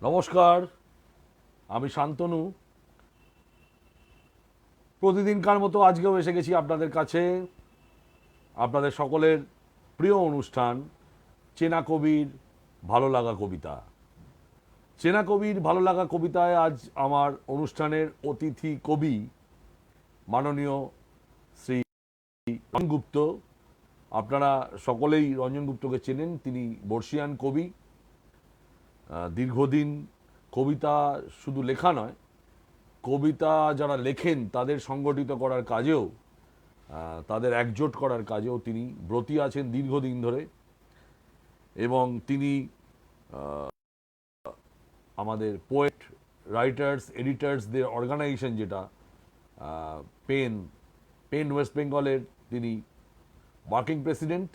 নমস্কার, আমি শান্তনু। প্রতিদিনকার মতো আজকেও এসে গেছি আপনাদের কাছে, আপনাদের সকলের প্রিয় অনুষ্ঠান চেনা কবির ভালো লাগা কবিতা। চেনা কবির ভালো লাগা কবিতায় আজ আমার অনুষ্ঠানের অতিথি কবি মাননীয় শ্রী রঞ্জন গুপ্ত। আপনারা সকলেই রঞ্জন গুপ্তকে চেনেন। তিনি বর্ষিয়ান কবি। দীর্ঘদিন কবিতা শুধু লেখা নয়, কবিতা যারা লেখেন তাদের সংগঠিত করার কাজেও, তাদের একজোট করার কাজেও তিনি ব্রতী আছেন দীর্ঘদিন ধরে। এবং তিনি আমাদের পোয়েট, রাইটার্স, এডিটার্সদের অর্গানাইজেশন যেটা পেন পেন ওয়েস্ট বেঙ্গলের তিনি ওয়ার্কিং প্রেসিডেন্ট।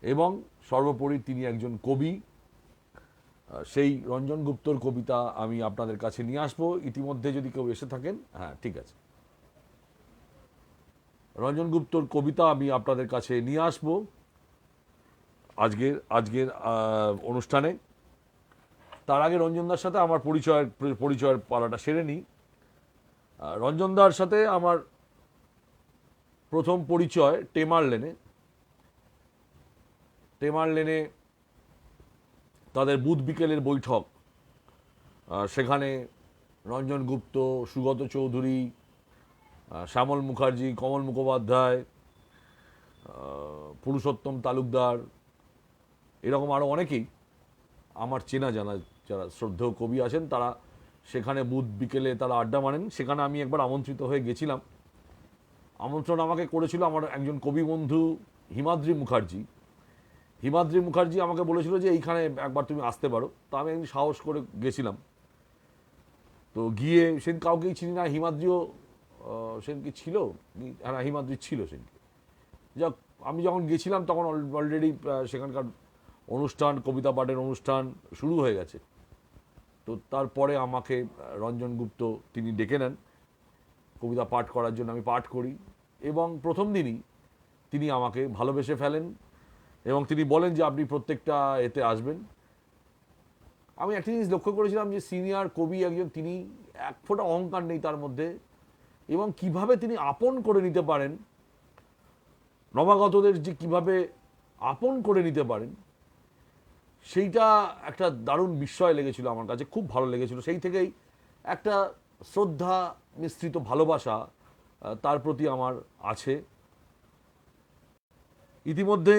এবং সর্বোপরি তিনি একজন কবি। সেই রঞ্জন গুপ্তর কবিতা আমি আপনাদের কাছে নিয়ে আসবো। ইতিমধ্যে যদি কেউ এসে থাকেন, হ্যাঁ ঠিক আছে, রঞ্জন গুপ্তর কবিতা আমি আপনাদের কাছে নিয়ে আসবো আজকের অনুষ্ঠানে। তার আগে রঞ্জনদার সাথে আমার পরিচয়ের পালাটা সেরে নিই। রঞ্জনদার সাথে আমার প্রথম পরিচয় টেমার লেনে তাদের বুধ বিকেলের বৈঠক। সেখানে রঞ্জন গুপ্ত, সুগত চৌধুরী, শ্যামল মুখার্জি, কমল মুখোপাধ্যায়, পুরুষোত্তম তালুকদার, এরকম আরও অনেকেই আমার চেনা জানা যারা শ্রদ্ধেয় কবি আছেন তারা সেখানে বুধ বিকেলে তারা আড্ডা মারেন। সেখানে আমি একবার আমন্ত্রিত হয়ে গেছিলাম। আমন্ত্রণ আমাকে করেছিল আমার একজন কবি বন্ধু হিমাদ্রি মুখার্জি আমাকে বলেছিল যে এইখানে একবার তুমি আসতে পারো। তো আমি একদিন সাহস করে গেছিলাম। তো গিয়ে সেদিন কাউকেই চিনি না। হিমাদ্রিও সেদিন কি ছিল? হ্যাঁ, হিমাদ্রি ছিল সেদিন। যাক, আমি যখন গেছিলাম তখন অলরেডি সেখানকার অনুষ্ঠান, কবিতা পাঠের অনুষ্ঠান শুরু হয়ে গেছে। তো তারপরে আমাকে রঞ্জন গুপ্ত তিনি ডেকে নেন কবিতা পাঠ করার জন্য। আমি পাঠ করি এবং প্রথম দিনই তিনি আমাকে ভালোবেসে ফেলেন এবং তিনি বলেন যে আপনি প্রত্যেকটা এতে আসবেন। আমি একটা জিনিস লক্ষ্য করেছিলাম যে সিনিয়র কবি একজন, তিনি এক ফোঁটা অহংকার নেই তার মধ্যে, এবং কিভাবে তিনি আপন করে নিতে পারেন নবাগতদের, যে কিভাবে আপন করে নিতে পারেন, সেইটা একটা দারুণ বিস্ময় লেগেছিল আমার কাছে, খুব ভালো লেগেছিল। সেই থেকেই একটা শ্রদ্ধা মিশ্রিত ভালোবাসা তার প্রতি আমার আছে। ইতিমধ্যে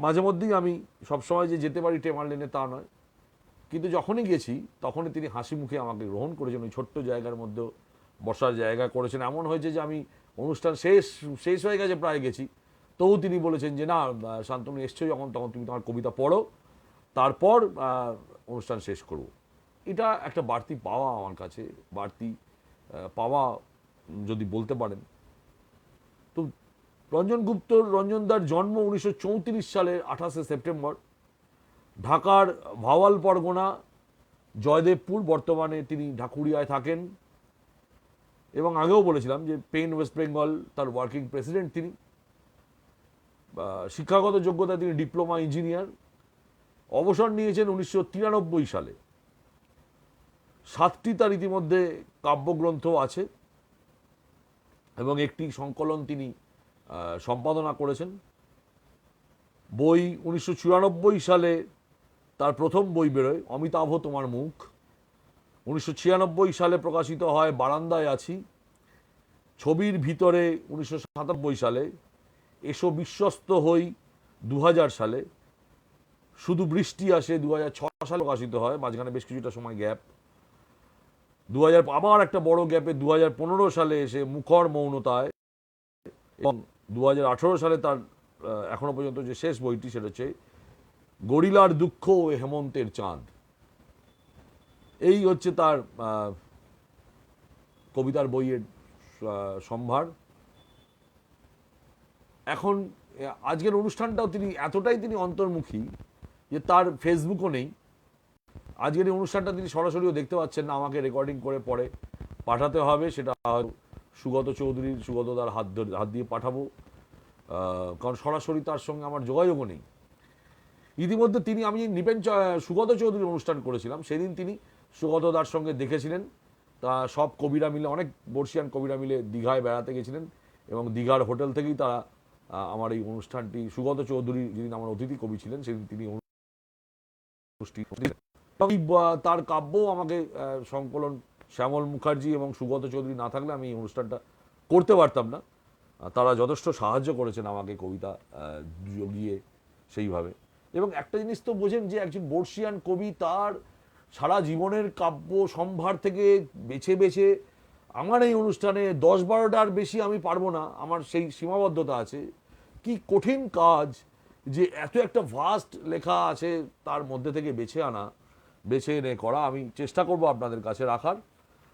মাঝে মধ্যেই আমি সবসময় যে যেতে পারি টেমার লেনে তা নয়, কিন্তু যখনই গেছি তখনই তিনি হাসি মুখে আমাকে গ্রহণ করেছেন। ওই ছোট্ট জায়গার মধ্যে বসার জায়গা করেছেন। এমন হয়েছে যে আমি অনুষ্ঠান শেষ হয়ে গেছে, প্রায় গেছি, তবু তিনি বলেছেন যে না, শান্তনু এসছো যখন, তখন তুমি তোমার কবিতা পড়ো, তারপর অনুষ্ঠান শেষ করব। এটা একটা বাড়তি পাওয়া আমার কাছে, বাড়তি পাওয়া যদি বলতে পারেন। তো রঞ্জনদার জন্ম 1934 সালের 28শে সেপ্টেম্বর ঢাকার ভাওয়াল পরগনা জয়দেবপুর। বর্তমানে তিনি ঢাকুরিয়ায় থাকেন এবং আগেও বলেছিলাম যে পেন ওয়েস্ট বেঙ্গল তার ওয়ার্কিং প্রেসিডেন্ট তিনি। শিক্ষাগত যোগ্যতায় তিনি ডিপ্লোমা ইঞ্জিনিয়ার। অবসর নিয়েছেন 1993 সালে। 7টি তার ইতিমধ্যে কাব্যগ্রন্থ আছে এবং একটি সংকলন তিনি সম্পাদনা করেছেন। বই 1994 সালে তার প্রথম বই বেরোয়, অমিতাভ তোমার মুখ। 1996 সালে প্রকাশিত হয় বারান্দায় আছি। ছবির ভিতরে 1997 সালে। এসো বিশ্বস্ত হই 2000 সালে। শুধু বৃষ্টি আসে 2006 সালে প্রকাশিত হয়, মাঝখানে বেশ কিছুটা সময় গ্যাপ। 2000 আবার একটা বড় গ্যাপে 2015 সালে এসে মুখর মৌনতায়, এবং 2018 সালে তার এখনো পর্যন্ত যে শেষ বইটি সেটা হচ্ছে গরিলার দুঃখ ও হেমন্তের চাঁদ। এই হচ্ছে তার কবিতার বইয়ের সম্ভার। এখন আজকের অনুষ্ঠানটাও তিনি এতটাই অন্তর্মুখী যে তার ফেসবুকও নেই। আজকের এই অনুষ্ঠানটা তিনি সরাসরিও দেখতে পাচ্ছেন না, আমাকে রেকর্ডিং করে পরে পাঠাতে হবে। সেটা সুগতদার হাত দিয়ে পাঠাবো, কারণ সরাসরি তার সঙ্গে আমার যোগাযোগও নেই। ইতিমধ্যে তিনি, আমি সুগত চৌধুরীর অনুষ্ঠান করেছিলাম, সেদিন তিনি সুগতদার সঙ্গে দেখেছিলেন। তা সব কবিরা মিলে, অনেক বর্ষিয়ান কবিরা মিলে দীঘায় বেড়াতে গেছিলেন এবং দীঘার হোটেল থেকেই তারা আমার এই অনুষ্ঠানটি, সুগত চৌধুরী যেদিন আমার অতিথি কবি ছিলেন সেদিন তিনি তার কাব্য আমাকে সংকলন শ্যামল মুখার্জি এবং সুগত চৌধুরী না থাকলে আমি এই অনুষ্ঠানটা করতে পারতাম না। তারা যথেষ্ট সাহায্য করেছেন আমাকে কবিতা জগিয়ে সেইভাবে। এবং একটা জিনিস তো বোঝেন যে একজন বর্ষিয়ান কবি তার সারা জীবনের কাব্য সম্ভার থেকে বেছে বেছে, আমার এই অনুষ্ঠানে 10-12টার বেশি আমি পারবো না, আমার সেই সীমাবদ্ধতা আছে। কি কঠিন কাজ যে এত একটা ভাস্ট লেখা আছে তার মধ্যে থেকে বেছে এনে করা। আমি চেষ্টা করব আপনাদের কাছে রাখার।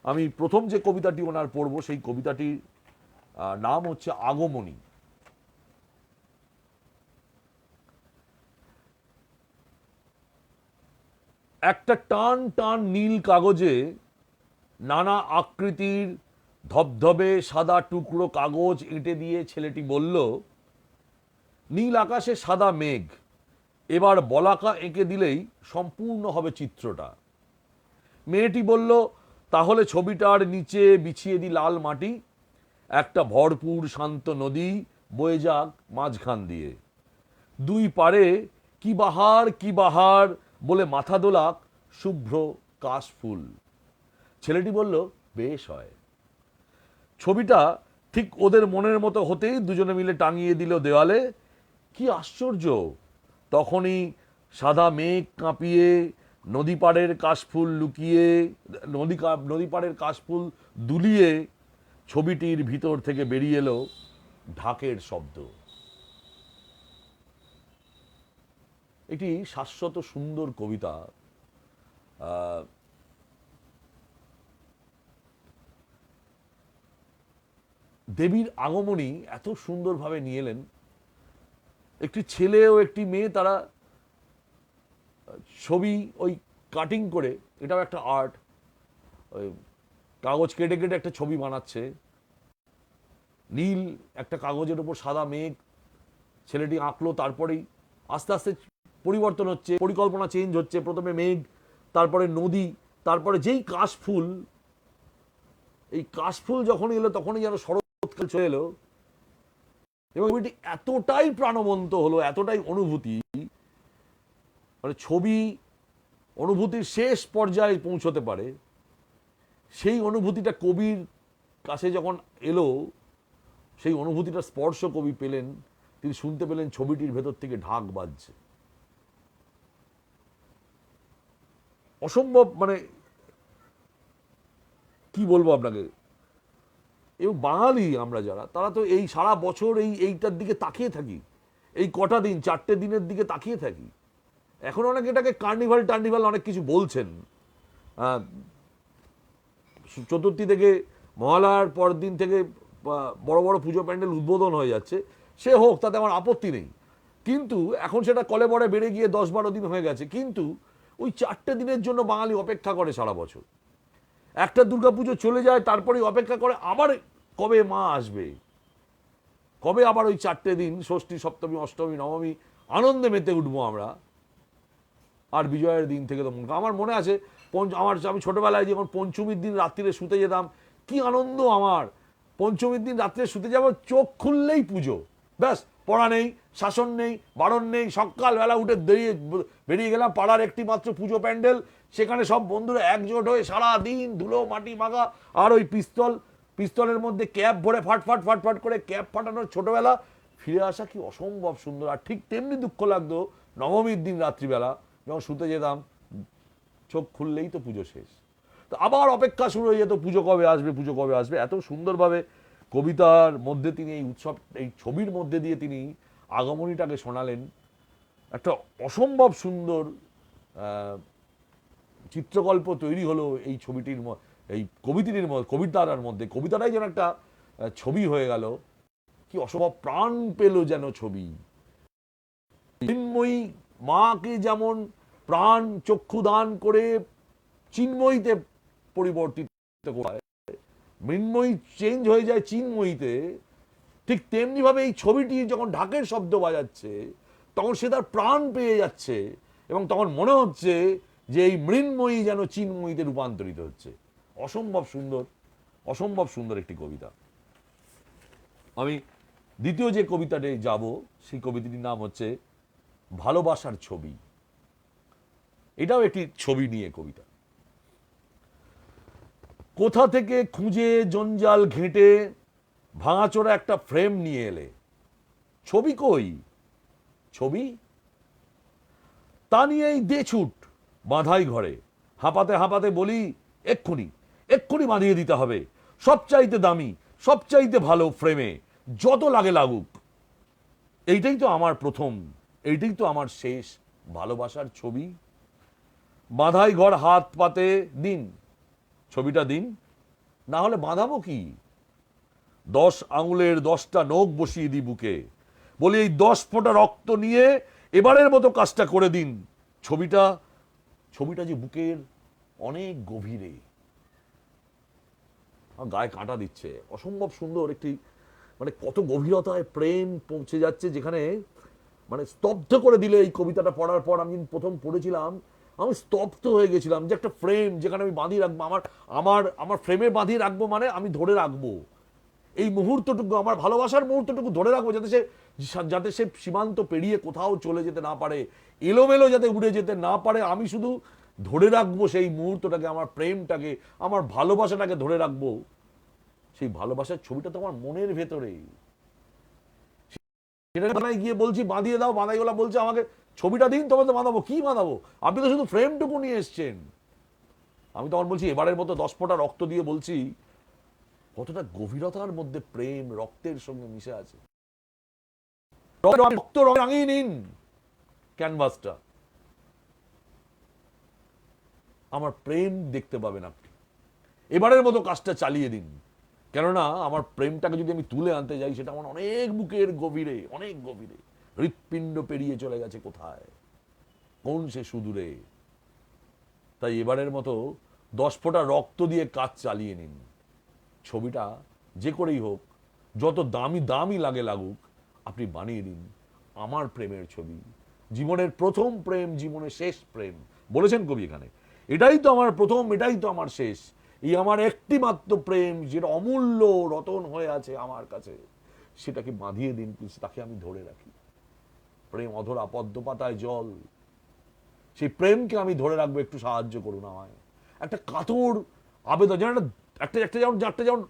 আমি প্রথম যে কবিতাটি ওনার পড়ব সেই কবিতাটির নাম হচ্ছে আগমনী। একটা টান টান নীল কাগজে নানা আকৃতির ধবধবে সাদা টুকরো কাগজ এঁটে দিয়ে ছেলেটি বলল, নীল আকাশে সাদা মেঘ, এবার বলাকা এঁকে দিলেই সম্পূর্ণ হবে চিত্রটা। মেয়েটি বলল, তাহলে ছবিটার নিচে বিছিয়ে দি লাল মাটি, একটা ভরপুর শান্ত নদী বয়ে যাক মাঝখান দিয়ে, দুই পারে কি বাহার বলে মাথা দোলাক শুভ্র কাশফুল। ছেলেটি বলল, বেশ হয়। ছবিটা ঠিক ওদের মনের মতো হতেই দুজনে মিলে টাঙিয়ে দিল দেওয়ালে। কি আশ্চর্য, তখনই সাদা মেঘ কাঁপিয়ে নদী পাড়ের কাশফুল লুকিয়ে, নদী পাড়ের কাশফুল দুলিয়ে ছবিটির ভিতর থেকে বেরিয়ে এলো ঢাকের শব্দ। এটি শাশ্বত সুন্দর কবিতা। দেবীর আগমনী এত সুন্দরভাবে নিয়ে এলেন। একটি ছেলে ও একটি মেয়ে, তারা ছবি ওই কাটিং করে, এটাও একটা আর্ট, ওই কাগজ কেটে কেটে একটা ছবি বানাচ্ছে। নীল একটা কাগজের উপর সাদা মেঘ ছেলেটি আঁকলো, তারপরেই আস্তে আস্তে পরিবর্তন হচ্ছে, পরিকল্পনা চেঞ্জ হচ্ছে। প্রথমে মেঘ, তারপরে নদী, তারপরে যেই কাশফুল, এই কাশফুল যখন এলো তখনই যেন শরৎকাল চলে এলো এবং এটি এতটাই প্রাণবন্ত হলো, এতটাই অনুভূতি, মানে ছবি অনুভূতির শেষ পর্যায়ে পৌঁছতে পারে। সেই অনুভূতিটা কবির কাছে যখন এলো, সেই অনুভূতিটা স্পর্শ কবি পেলেন। তিনি শুনতে পেলেন ছবিটির ভেতর থেকে ঢাক বাজছে। অসম্ভব, মানে কি বলবো আপনাকে। এবং বাঙালি আমরা যারা, তারা তো এই সারা বছর এইটার দিকে তাকিয়ে থাকি, এই কটা দিন, 4টে দিনের দিকে তাকিয়ে থাকি। এখন অনেকে এটাকে টার্নিভাল অনেক কিছু বলছেন। চতুর্থী থেকে মহালয়ার পর দিন থেকে বড় বড় পুজো প্যান্ডেল উদ্বোধন হয়ে যাচ্ছে, সে হোক, তাতে আমার আপত্তি নেই। কিন্তু এখন সেটা কলে বড়ে বেড়ে গিয়ে 10-12 দিন হয়ে গেছে। কিন্তু ওই 4টে দিনের জন্য বাঙালি অপেক্ষা করে সারা বছর। একটা দুর্গাপুজো চলে যায়, তারপরেই অপেক্ষা করে আবার কবে মা আসবে, কবে আবার ওই 4টে দিন, ষষ্ঠী, সপ্তমী, অষ্টমী, নবমী আনন্দে মেতে উঠবো আমরা। আর বিজয়ের দিন থেকে তো আমার মনে আছে, আমি ছোটবেলায় যখন পঞ্চমীর দিন রাত্রিরে শুতে যেতাম, কি আনন্দ আমার। পঞ্চমীর দিন রাত্রে শুতে যাব, চোখ খুললেই পুজো, ব্যাস, পড়া নেই, শাসন নেই, বারণ নেই, সকালবেলা উঠে বেরিয়ে গেলাম পাড়ার একটি মাত্র পুজো প্যান্ডেল, সেখানে সব বন্ধুরা একজোট হয়ে সারা দিন ধুলো মাটি মাখা, আর ওই পিস্তলের মধ্যে ক্যাপ ভরে ফাট করে ক্যাপ ফাটানোর ছোটবেলা ফিরে আসা কি অসম্ভব সুন্দর। আর ঠিক তেমনি দুঃখ লাগতো নবমীর দিন রাত্রিবেলা যখন শুতে যেতাম, চোখ খুললেই তো পুজো শেষ, তো আবার অপেক্ষা শুরু হয়ে যেত, পুজো কবে আসবে। এত সুন্দরভাবে কবিতার মধ্যে তিনি এই উৎসব, এই ছবির মধ্যে দিয়ে তিনি আগমনীটাকে শোনালেন। একটা অসম্ভব সুন্দর চিত্রকল্প তৈরি হলো এই ছবিটির, এই কবিতার মধ্যে। কবিতাটাই যেন একটা ছবি হয়ে গেল, কি অসম্ভব প্রাণ পেল যেন ছবি। চিন্ময়ী মাকে যেমন প্রাণ চক্ষু দান করে চিন্ময়ীতে পরিবর্তিত হয়, মৃন্ময়ী চেঞ্জ হয়ে যায় চিন্ময়ীতে, ঠিক তেমনি ভাবে এই ছবিটি যখন ঢাকের শব্দ বাজাচ্ছে, তখন সে তার প্রাণ পেয়ে যাচ্ছে এবং তখন মনে হচ্ছে যে এই মৃন্ময়ী যেন চিন্ময়ীতে রূপান্তরিত হচ্ছে। অসম্ভব সুন্দর, অসম্ভব সুন্দর একটি কবিতা। আমি দ্বিতীয় যে কবিতাটি যাব, সেই কবিতাটির নাম হচ্ছে ভালোবাসার ছবি। এটাও একটি ছবি নিয়ে কবিতা। কোথা থেকে খুঁজে জঞ্জাল ঘেঁটে ভাঙাচোরা একটা ফ্রেম নিয়ে এলে, ছবি কই ছবি? তা নিয়েই দে ছুট বাঁধাই ঘরে, হাঁপাতে হাঁপাতে বলি এক্ষুনি এক্ষুনি বাঁধিয়ে দিতে হবে, সবচাইতে দামি সবচাইতে ভালো ফ্রেমে, যত লাগে লাগুক। এইটাই তো আমার প্রথম, এইটাই তো আমার শেষ ভালোবাসার ছবি। বাঁধাই ঘর হাত পাতে দিন, ছবিটা দিন, না হলে বাঁধাবো কি? 10 আঙুলের 10টা নখ বসিয়ে দিই বুকে, বলি এই 10 ফোঁটা রক্ত নিয়ে এবারের মতো কাজটা করে দিন। ছবিটা ছবিটা যে বুকের অনেক গভীরে, গায়ে কাঁটা দিচ্ছে। অসম্ভব সুন্দর একটি, মানে কত গভীরতায় প্রেম পৌঁছে যাচ্ছে, যেখানে মানে স্তব্ধ করে দিলে। এই কবিতাটা পড়ার পর আমি প্রথম পড়েছিলাম, আমি স্তব্ধ হয়ে গেছিলাম যে একটা ফ্রেম যেখানে আমি বাঁধিয়ে রাখবো, আমার আমার আমার ফ্রেমে বাঁধিয়ে রাখবো, মানে আমি ধরে রাখবো এই মুহূর্তটুকু, আমার ভালোবাসার মুহূর্তটুকু ধরে রাখবো, যাতে সে সীমান্ত পেরিয়ে কোথাও চলে যেতে না পারে, এলোমেলো যাতে উড়ে যেতে না পারে। আমি শুধু ধরে রাখবো সেই মুহূর্তটাকে, আমার প্রেমটাকে, আমার ভালোবাসাটাকে ধরে রাখবো। সেই ভালোবাসার ছবিটা তো আমার মনের ভেতরে। সেটা গিয়ে বলছি বাঁধিয়ে দাও, বাঁধাইওয়ালা বলছে আমাকে ছবিটা দিন, তবে তো বাঁধাবো। কি বাঁধাবো? আপনি তো শুধু ফ্রেমটুকু নিয়ে এসছেন। আমি তখন বলছি এবারের মতো 10 ফোঁটা রক্ত দিয়ে বলছি কতটা গভীরতার মধ্যে প্রেম রক্তের সঙ্গে মিশে আছে। রক্ত রাঙিয়ে নিন ক্যানভাসটা, আমার প্রেম দেখতে পাবেন আপনি। এবারের মতো কাজটা চালিয়ে দিন, কেননা আমার প্রেমটাকে যদি আমি তুলে আনতে যাই, সেটা আমার অনেক বুকের গভীরে, অনেক গভীরে, হৃৎপিণ্ড পেরিয়ে চলে গেছে কোথায়, কোন সে সুদূরে। তাই এবারের মতো 10 ফোঁটা রক্ত দিয়ে কাজ চালিয়ে নিন। ছবিটা যে করেই হোক, যত দামি দামি লাগে লাগুক, আপনি বানিয়ে দিন আমার প্রেমের ছবি। জীবনের প্রথম প্রেম, জীবনের শেষ প্রেম, বলেছেন কবি এখানে। এটাই তো আমার প্রথম, এটাই তো আমার শেষ। এই আমার একটি মাত্র প্রেম, যেটা অমূল্য রতন হয়ে আছে আমার কাছে, সেটাকে বাঁধিয়ে দিন প্লিজ, তাকে আমি ধরে রাখি। প্রেম অধরা পদ্ম পাতায় জল, সেই প্রেমকে আমি ধরে রাখবো, একটু সাহায্য করুন আমায়। একটা কাতর আবেদন, যেন একটা যেমন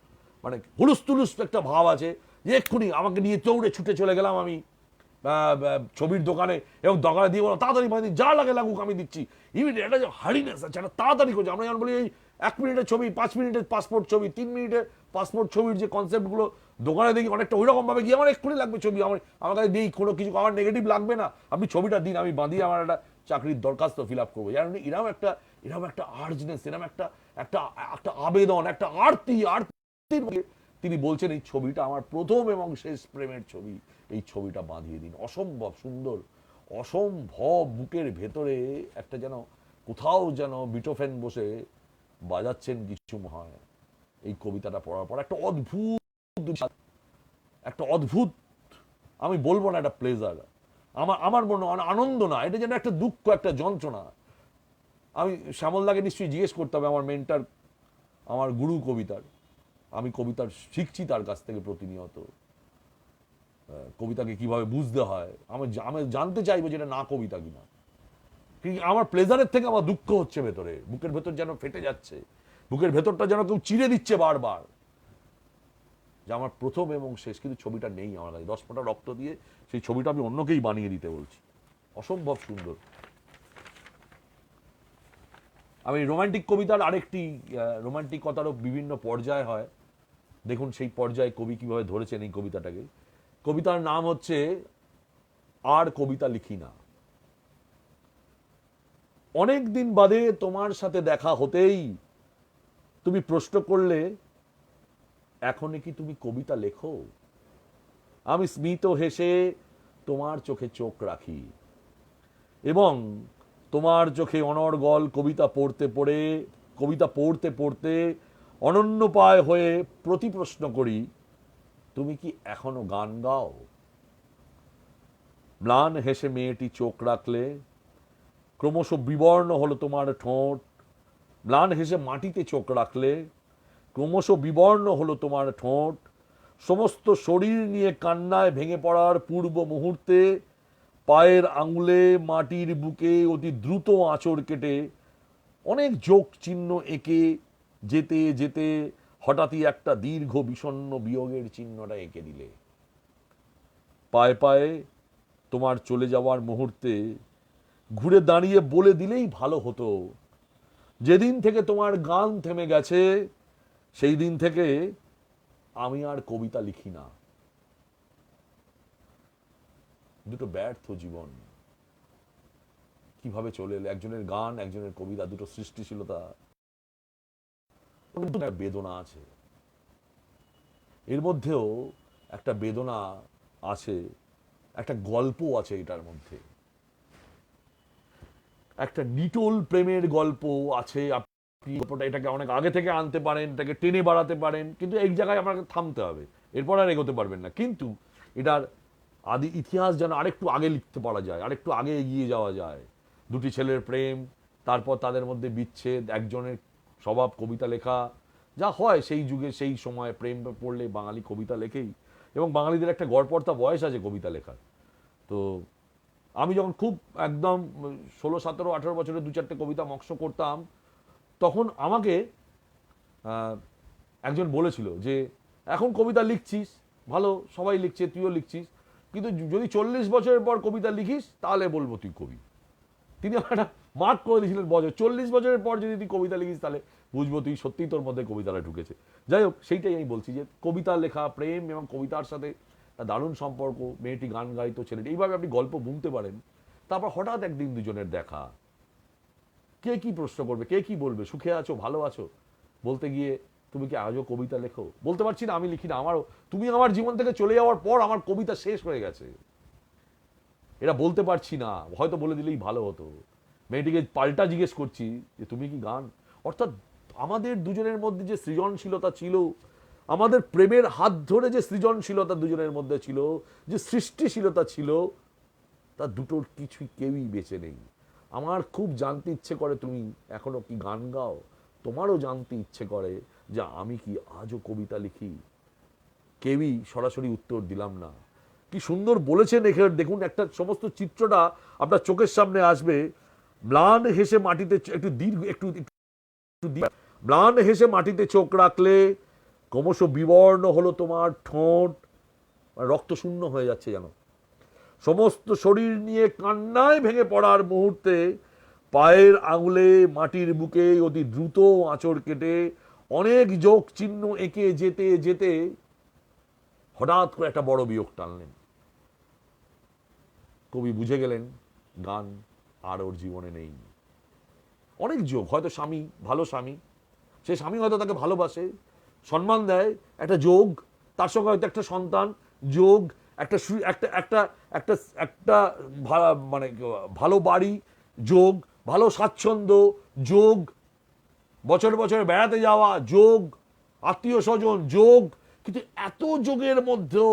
মানে হুলুস তুলুস একটা ভাব আছে, যে এক্ষুনি আমাকে নিয়ে দৌড়ে ছুটে চলে গেলাম আমি ছবির দোকানে, এবং দোকানে দিয়ে বলো তাড়াতাড়ি বাঁধি, যা লাগে লাগুক আমি দিচ্ছি। ইমিডিয়েট একটা যে হারিনেস আছে, একটা তাড়াতাড়ি করছে। আমরা যেমন বলি এই 1 মিনিটের ছবি, 5 মিনিটের পাসপোর্ট ছবি, 3 মিনিটের পাসপোর্ট ছবির যে কনসেপ্টগুলো দোকানে দেখি অনেকটা ওই রকম ভাবে গিয়ে আমার এক্ষুনি লাগবে ছবি, আমার কাছে নেই কোনো কিছু, আমার নেগেটিভ লাগবে না, আপনি ছবিটা দিন, আমি বাঁধিয়ে আমার একটা চাকরির দরখাস্ত ফিল আপ করবো। জানেন এরকম একটা আর্জনেস, এরকম একটা একটা একটা আবেদন, একটা আরতির তিনি বলছেন এই ছবিটা আমার প্রথম এবং শেষ প্রেমের ছবি, এই ছবিটা বাঁধিয়ে দিন। অসম্ভব সুন্দর, অসম্ভব বুকের ভেতরে একটা যেন কোথাও যেন বিটোফেন বসে বাজাচ্ছেন কিছু হয়। এই কবিতাটা পড়ার পর একটা অদ্ভুত, আমি বলবো না একটা প্লেজার, আমার মনে আনন্দ না, এটা যেন একটা দুঃখ, একটা যন্ত্রণা। আমি শ্যামলদাকে নিশ্চয়ই জিজ্ঞেস করতে হবে, আমার মেন্টার, আমার গুরু কবিতার। আমি কবিতার শিখছি তার কাছ থেকে প্রতিনিয়ত, কবিতাকে কিভাবে বুঝতে হয়। আমি জানতে চাইবো যেটা না কবিতা কিনা। কিন্তু আমার প্লেজারের থেকে আমার দুঃখ হচ্ছে ভেতরে, বুকের ভেতর যেন ফেটে যাচ্ছে, বুকের ভেতরটা যেন কেউ চিরে দিচ্ছে বারবার, যে আমার প্রথম এবং শেষ। কিন্তু ছবিটা নেই আমার কাছে, 10 ফোঁটা রক্ত দিয়ে সেই ছবিটা আমি অন্যকেই বানিয়ে দিতে বলছি। অসম্ভব সুন্দর। আমি রোমান্টিক কবিতার আরেকটি, রোমান্টিকতারও বিভিন্ন পর্যায় হয়, দেখুন সেই পর্যায়ে কবি কিভাবে ধরেছেন এই কবিতাটাকে। কবিতার নাম হচ্ছে আর কবিতা লিখি না। অনেক দিন বাদে তোমার সাথে দেখা হতেই তুমি প্রশ্ন করলে এখনই কি তুমি কবিতা লেখো? আমি স্মিত হেসে তোমার চোখে চোখ রাখি এবং তোমার চোখে অনর্গল কবিতা পড়তে পড়তে অনন্যপায় হয়ে প্রতি প্রশ্ন করি, তুমি কি এখনো গান গাও? ম্লান হেসে মেয়েটি চোখ রাখলে, ক্রমশ বিবর্ণ হলো তোমার ঠোঁট। ম্লান হেসে মাটিতে চোখ রাখলে, ক্রমশ বিবর্ণ হলো তোমার ঠোঁট। সমস্ত শরীর নিয়ে কান্নায় ভেঙে পড়ার পূর্ব মুহূর্তে পায়ের আঙুলে মাটির বুকে অতি দ্রুত আঁচড় কেটে অনেক যোগ চিহ্ন এঁকে যেতে যেতে হঠাৎই একটা দীর্ঘ বিষণ্ণ বিয়োগের চিহ্নটা এঁকে দিলে। পায়ে পায়ে তোমার চলে যাওয়ার মুহূর্তে ঘুরে দাঁড়িয়ে বলে দিলেই ভালো হতো, যেদিন থেকে তোমার গান থেমে গেছে সেই দিন থেকে আমি আর কবিতা লিখি না। দুটো ব্যর্থ জীবন কিভাবে চলে এলো, একজনের গান একজনের কবিতা, দুটো সৃষ্টিশীলতা, বেদনা আছে এর মধ্যেও, একটা বেদনা আছে, একটা গল্প আছে এটার মধ্যে, একটা নিটোল প্রেমের গল্প আছে। আপনি গল্পটা এটাকে অনেক আগে থেকে আনতে পারেন, এটাকে টেনে বাড়াতে পারেন, কিন্তু এই জায়গায় আপনাকে থামতে হবে, এরপর আর এগোতে পারবেন না। কিন্তু এটার আদি ইতিহাস যেন আরেকটু আগে লিখতে পারা যায়, আরেকটু আগে এগিয়ে যাওয়া যায়। দুটি ছেলের প্রেম, তারপর তাদের মধ্যে বিচ্ছেদ, একজনের স্বভাব কবিতা লেখা, যা হয় সেই যুগে সেই সময় প্রেম পড়লে বাঙালি কবিতা লেখেই, এবং বাঙালিদের একটা গড়পড়তা বয়স আছে কবিতা লেখার। তো আমি যখন খুব একদম 16, 17, 18 বছরে 2-4টে কবিতা মক্ষ করতাম, তখন আমাকে একজন বলেছিল যে এখন কবিতা লিখছিস ভালো, সবাই লিখছে, তুইও লিখছিস, কিন্তু যদি 40 বছরের পর কবিতা লিখিস তাহলে বলবো তুই কবি। তিনি আমার একটা মার্ক করে দিয়েছিলেন, 40 বছরের পর যদি তুই কবিতা লিখিস তাহলে বুঝবো তুই সত্যিই তোর মধ্যে কবিতাটা ঢুকেছে। যাই হোক, সেইটাই আমি বলছি যে কবিতা লেখা, প্রেম এবং কবিতার সাথে দারুণ সম্পর্ক, মেয়েটি গান গাইতো, ছেলেটি, এইভাবে আপনি গল্প বুনতে পারেন। তারপর হঠাৎ একদিন দুজনের দেখা, কে কি প্রশ্ন করবে, কে কি বলবে, সুখে আছো, ভালো আছো, বলতে গিয়ে তুমি কি আজও কবিতা লেখো, বলতে পারছি না আমি লিখি না, আমারও, তুমি আমার জীবন থেকে চলে যাওয়ার পর আমার কবিতা শেষ হয়ে গেছে, এটা বলতে পারছি না, হয়তো বলে দিলেই ভালো হতো। মেয়েটিকে পাল্টা জিজ্ঞেস করছি যে তুমি কি গান, অর্থাৎ আমাদের দুজনের মধ্যে যে সৃজনশীলতা ছিল, আমাদের প্রেমের হাত ধরে যে সৃজনশীলতা দুজনের মধ্যে ছিল, যে সৃষ্টিশীলতা ছিল, তা দুটোর কিছুই কেউই বেঁচে নেই। আমার খুব জানতে ইচ্ছে করে তুমি এখনো কি গান গাও, তোমারও জানতে ইচ্ছে করে যে আমি কি আজও কবিতা লিখি। কেউই সরাসরি উত্তর দিলাম না। কি সুন্দর বলেছেন এখানে দেখুন, একটা সমস্ত চিত্রটা আপনার চোখের সামনে আসবে। ম্লান হেসে মাটিতে একটু দীর্ঘ একটু ম্লান হেসে মাটিতে চোখ রাখলে, ক্রমশ বিবর্ণ হলো তোমার ঠোঁট, রক্ত শূন্য হয়ে যাচ্ছে যেন। সমস্ত শরীর নিয়ে কান্নায় ভেঙে পড়ার মুহূর্তে পায়ের আঙুলে মাটির বুকে অতি দ্রুত আঁচড় কেটে অনেক যোগ চিহ্ন এঁকে যেতে যেতে হঠাৎ করে একটা বড় বিয়োগ টানলেন। কবি বুঝে গেলেন গান আর ওর জীবনে নেই। অনেক যোগ, হয়তো স্বামী, ভালো স্বামী, সে স্বামী হয়তো তাকে ভালোবাসে, সম্মান দেয়, একটা যোগ, তার সঙ্গে হয়তো একটা সন্তান, যোগ, একটা একটা একটা একটা একটা মানে ভালো বাড়ি, যোগ, ভালো স্বাচ্ছন্দ্য, যোগ, বছর বছর বেড়াতে যাওয়া, যোগ, আত্মীয় স্বজন, যোগ। কিন্তু এত যোগের মধ্যেও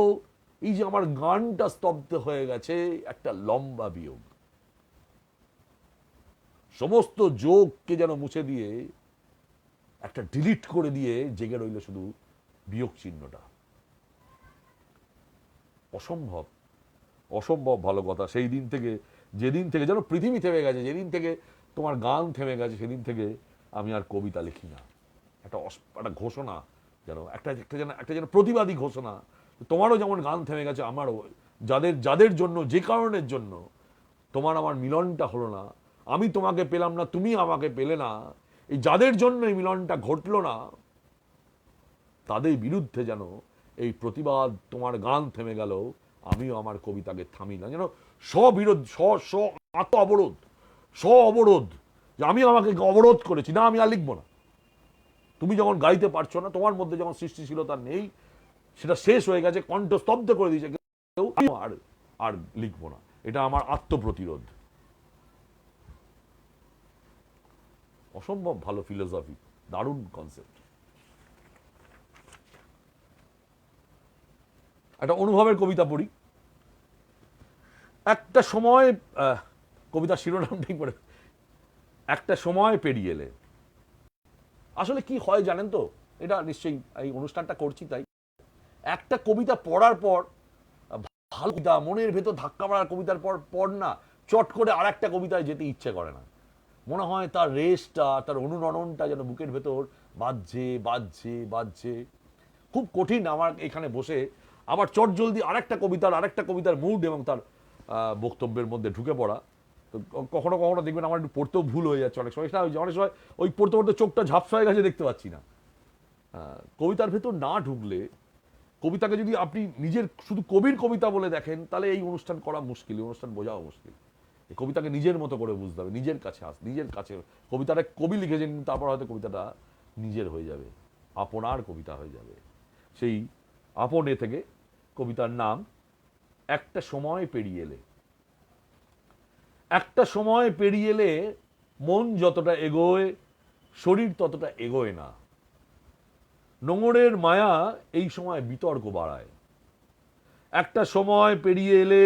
এই যে আমার গানটা স্তব্ধ হয়ে গেছে, একটা লম্বা বিয়োগ। সমস্ত যোগকে যেন মুছে দিয়ে, একটা ডিলিট করে দিয়ে জেগে রইল শুধু বিয়োগ চিহ্নটা। অসম্ভব, অসম্ভব ভালো কথা। সেই দিন থেকে, যেদিন থেকে যেন পৃথিবী থেমে গেছে, যেদিন থেকে তোমার গান থেমে গেছে, সেদিন থেকে আমি আর কবিতা লিখি না। একটা একটা ঘোষণা যেন, একটা যেন প্রতিবাদী ঘোষণা। তোমারও যেমন গান থেমে গেছে, আমারও, যাদের যাদের জন্য, যে কারণের জন্য তোমার আমার মিলনটা হলো না, আমি তোমাকে পেলাম না, তুমি আমাকে পেলে না, এই যাদের জন্য এই মিলনটা ঘটলো না, তাদের বিরুদ্ধে যেন এই প্রতিবাদ, তোমার গান থেমে গেল, আমিও আমার কবিতাকে থামি না, যেন স্ববিরোধ, স্ব আত্ম অবরোধ, অবরোধ, যে আমি আমাকে অবরোধ করেছি, না আমি আর লিখবো না। তুমি যখন গাইতে পারছো না, তোমার মধ্যে যখন সৃষ্টিশীলতা নেই, সেটা শেষ হয়ে গেছে, কণ্ঠ স্তব্ধ করে দিয়েছে কেউ, আর আর লিখবো না, এটা আমার আত্মপ্রতিরোধ। অসম্ভব ভালো ফিলোসফি, দারুণ কনসেপ্ট। একটা অনুভবের কবিতা পড়ি। একটা সময়, কবিতার শিরোনাম ঠিক করে, একটা সময় পেরিয়ে এলে। আসলে কি হয় জানেন তো, এটা নিশ্চয়ই এই অনুষ্ঠানটা করছি তাই, একটা কবিতা পড়ার পর, ভালো কবিতা, মনের ভেতর ধাক্কা মারার কবিতার পর পর না চট করে আর একটা কবিতায় যেতে ইচ্ছে করে না। মনে হয় তার রেসটা, তার অনুরণনটা যেন বুকের ভেতর বাজছে বাজছে বাজছে। খুব কঠিন আমার এখানে বসে আবার চট জলদি আরেকটা কবিতার মুড এবং তার বক্তব্যের মধ্যে ঢুকে পড়া। তো কখনো কখনো দেখবেন আমার একটু পড়তেও ভুল হয়ে যাচ্ছে অনেক সময়, অনেক সময় ওই পড়তে পড়তে চোখটা ঝাপসা হয়ে গেছে, দেখতে পাচ্ছি না। কবিতার ভেতর না ঢুকলে, কবিতাকে যদি আপনি নিজের শুধু কবির কবিতা বলে দেখেন, তাহলে এই অনুষ্ঠান করা মুশকিল, এই অনুষ্ঠান বোঝাও মুশকিল। এই কবিতাকে নিজের মতো করে বুঝতে হবে, নিজের কাছে। কবিতাটা কবি লিখেছেন, তারপর হয়তো কবিতাটা নিজের হয়ে যাবে, আপনার কবিতা হয়ে যাবে। সেই আপনে থেকে কবিতার নাম একটা সময় পেরিয়ে এলে। একটা সময় পেরিয়ে এলে মন যতটা এগোয়, শরীর ততটা এগোয় না। নোঙরের মায়া এই সময় বিতর্ক বাড়ায়। একটা সময় পেরিয়ে এলে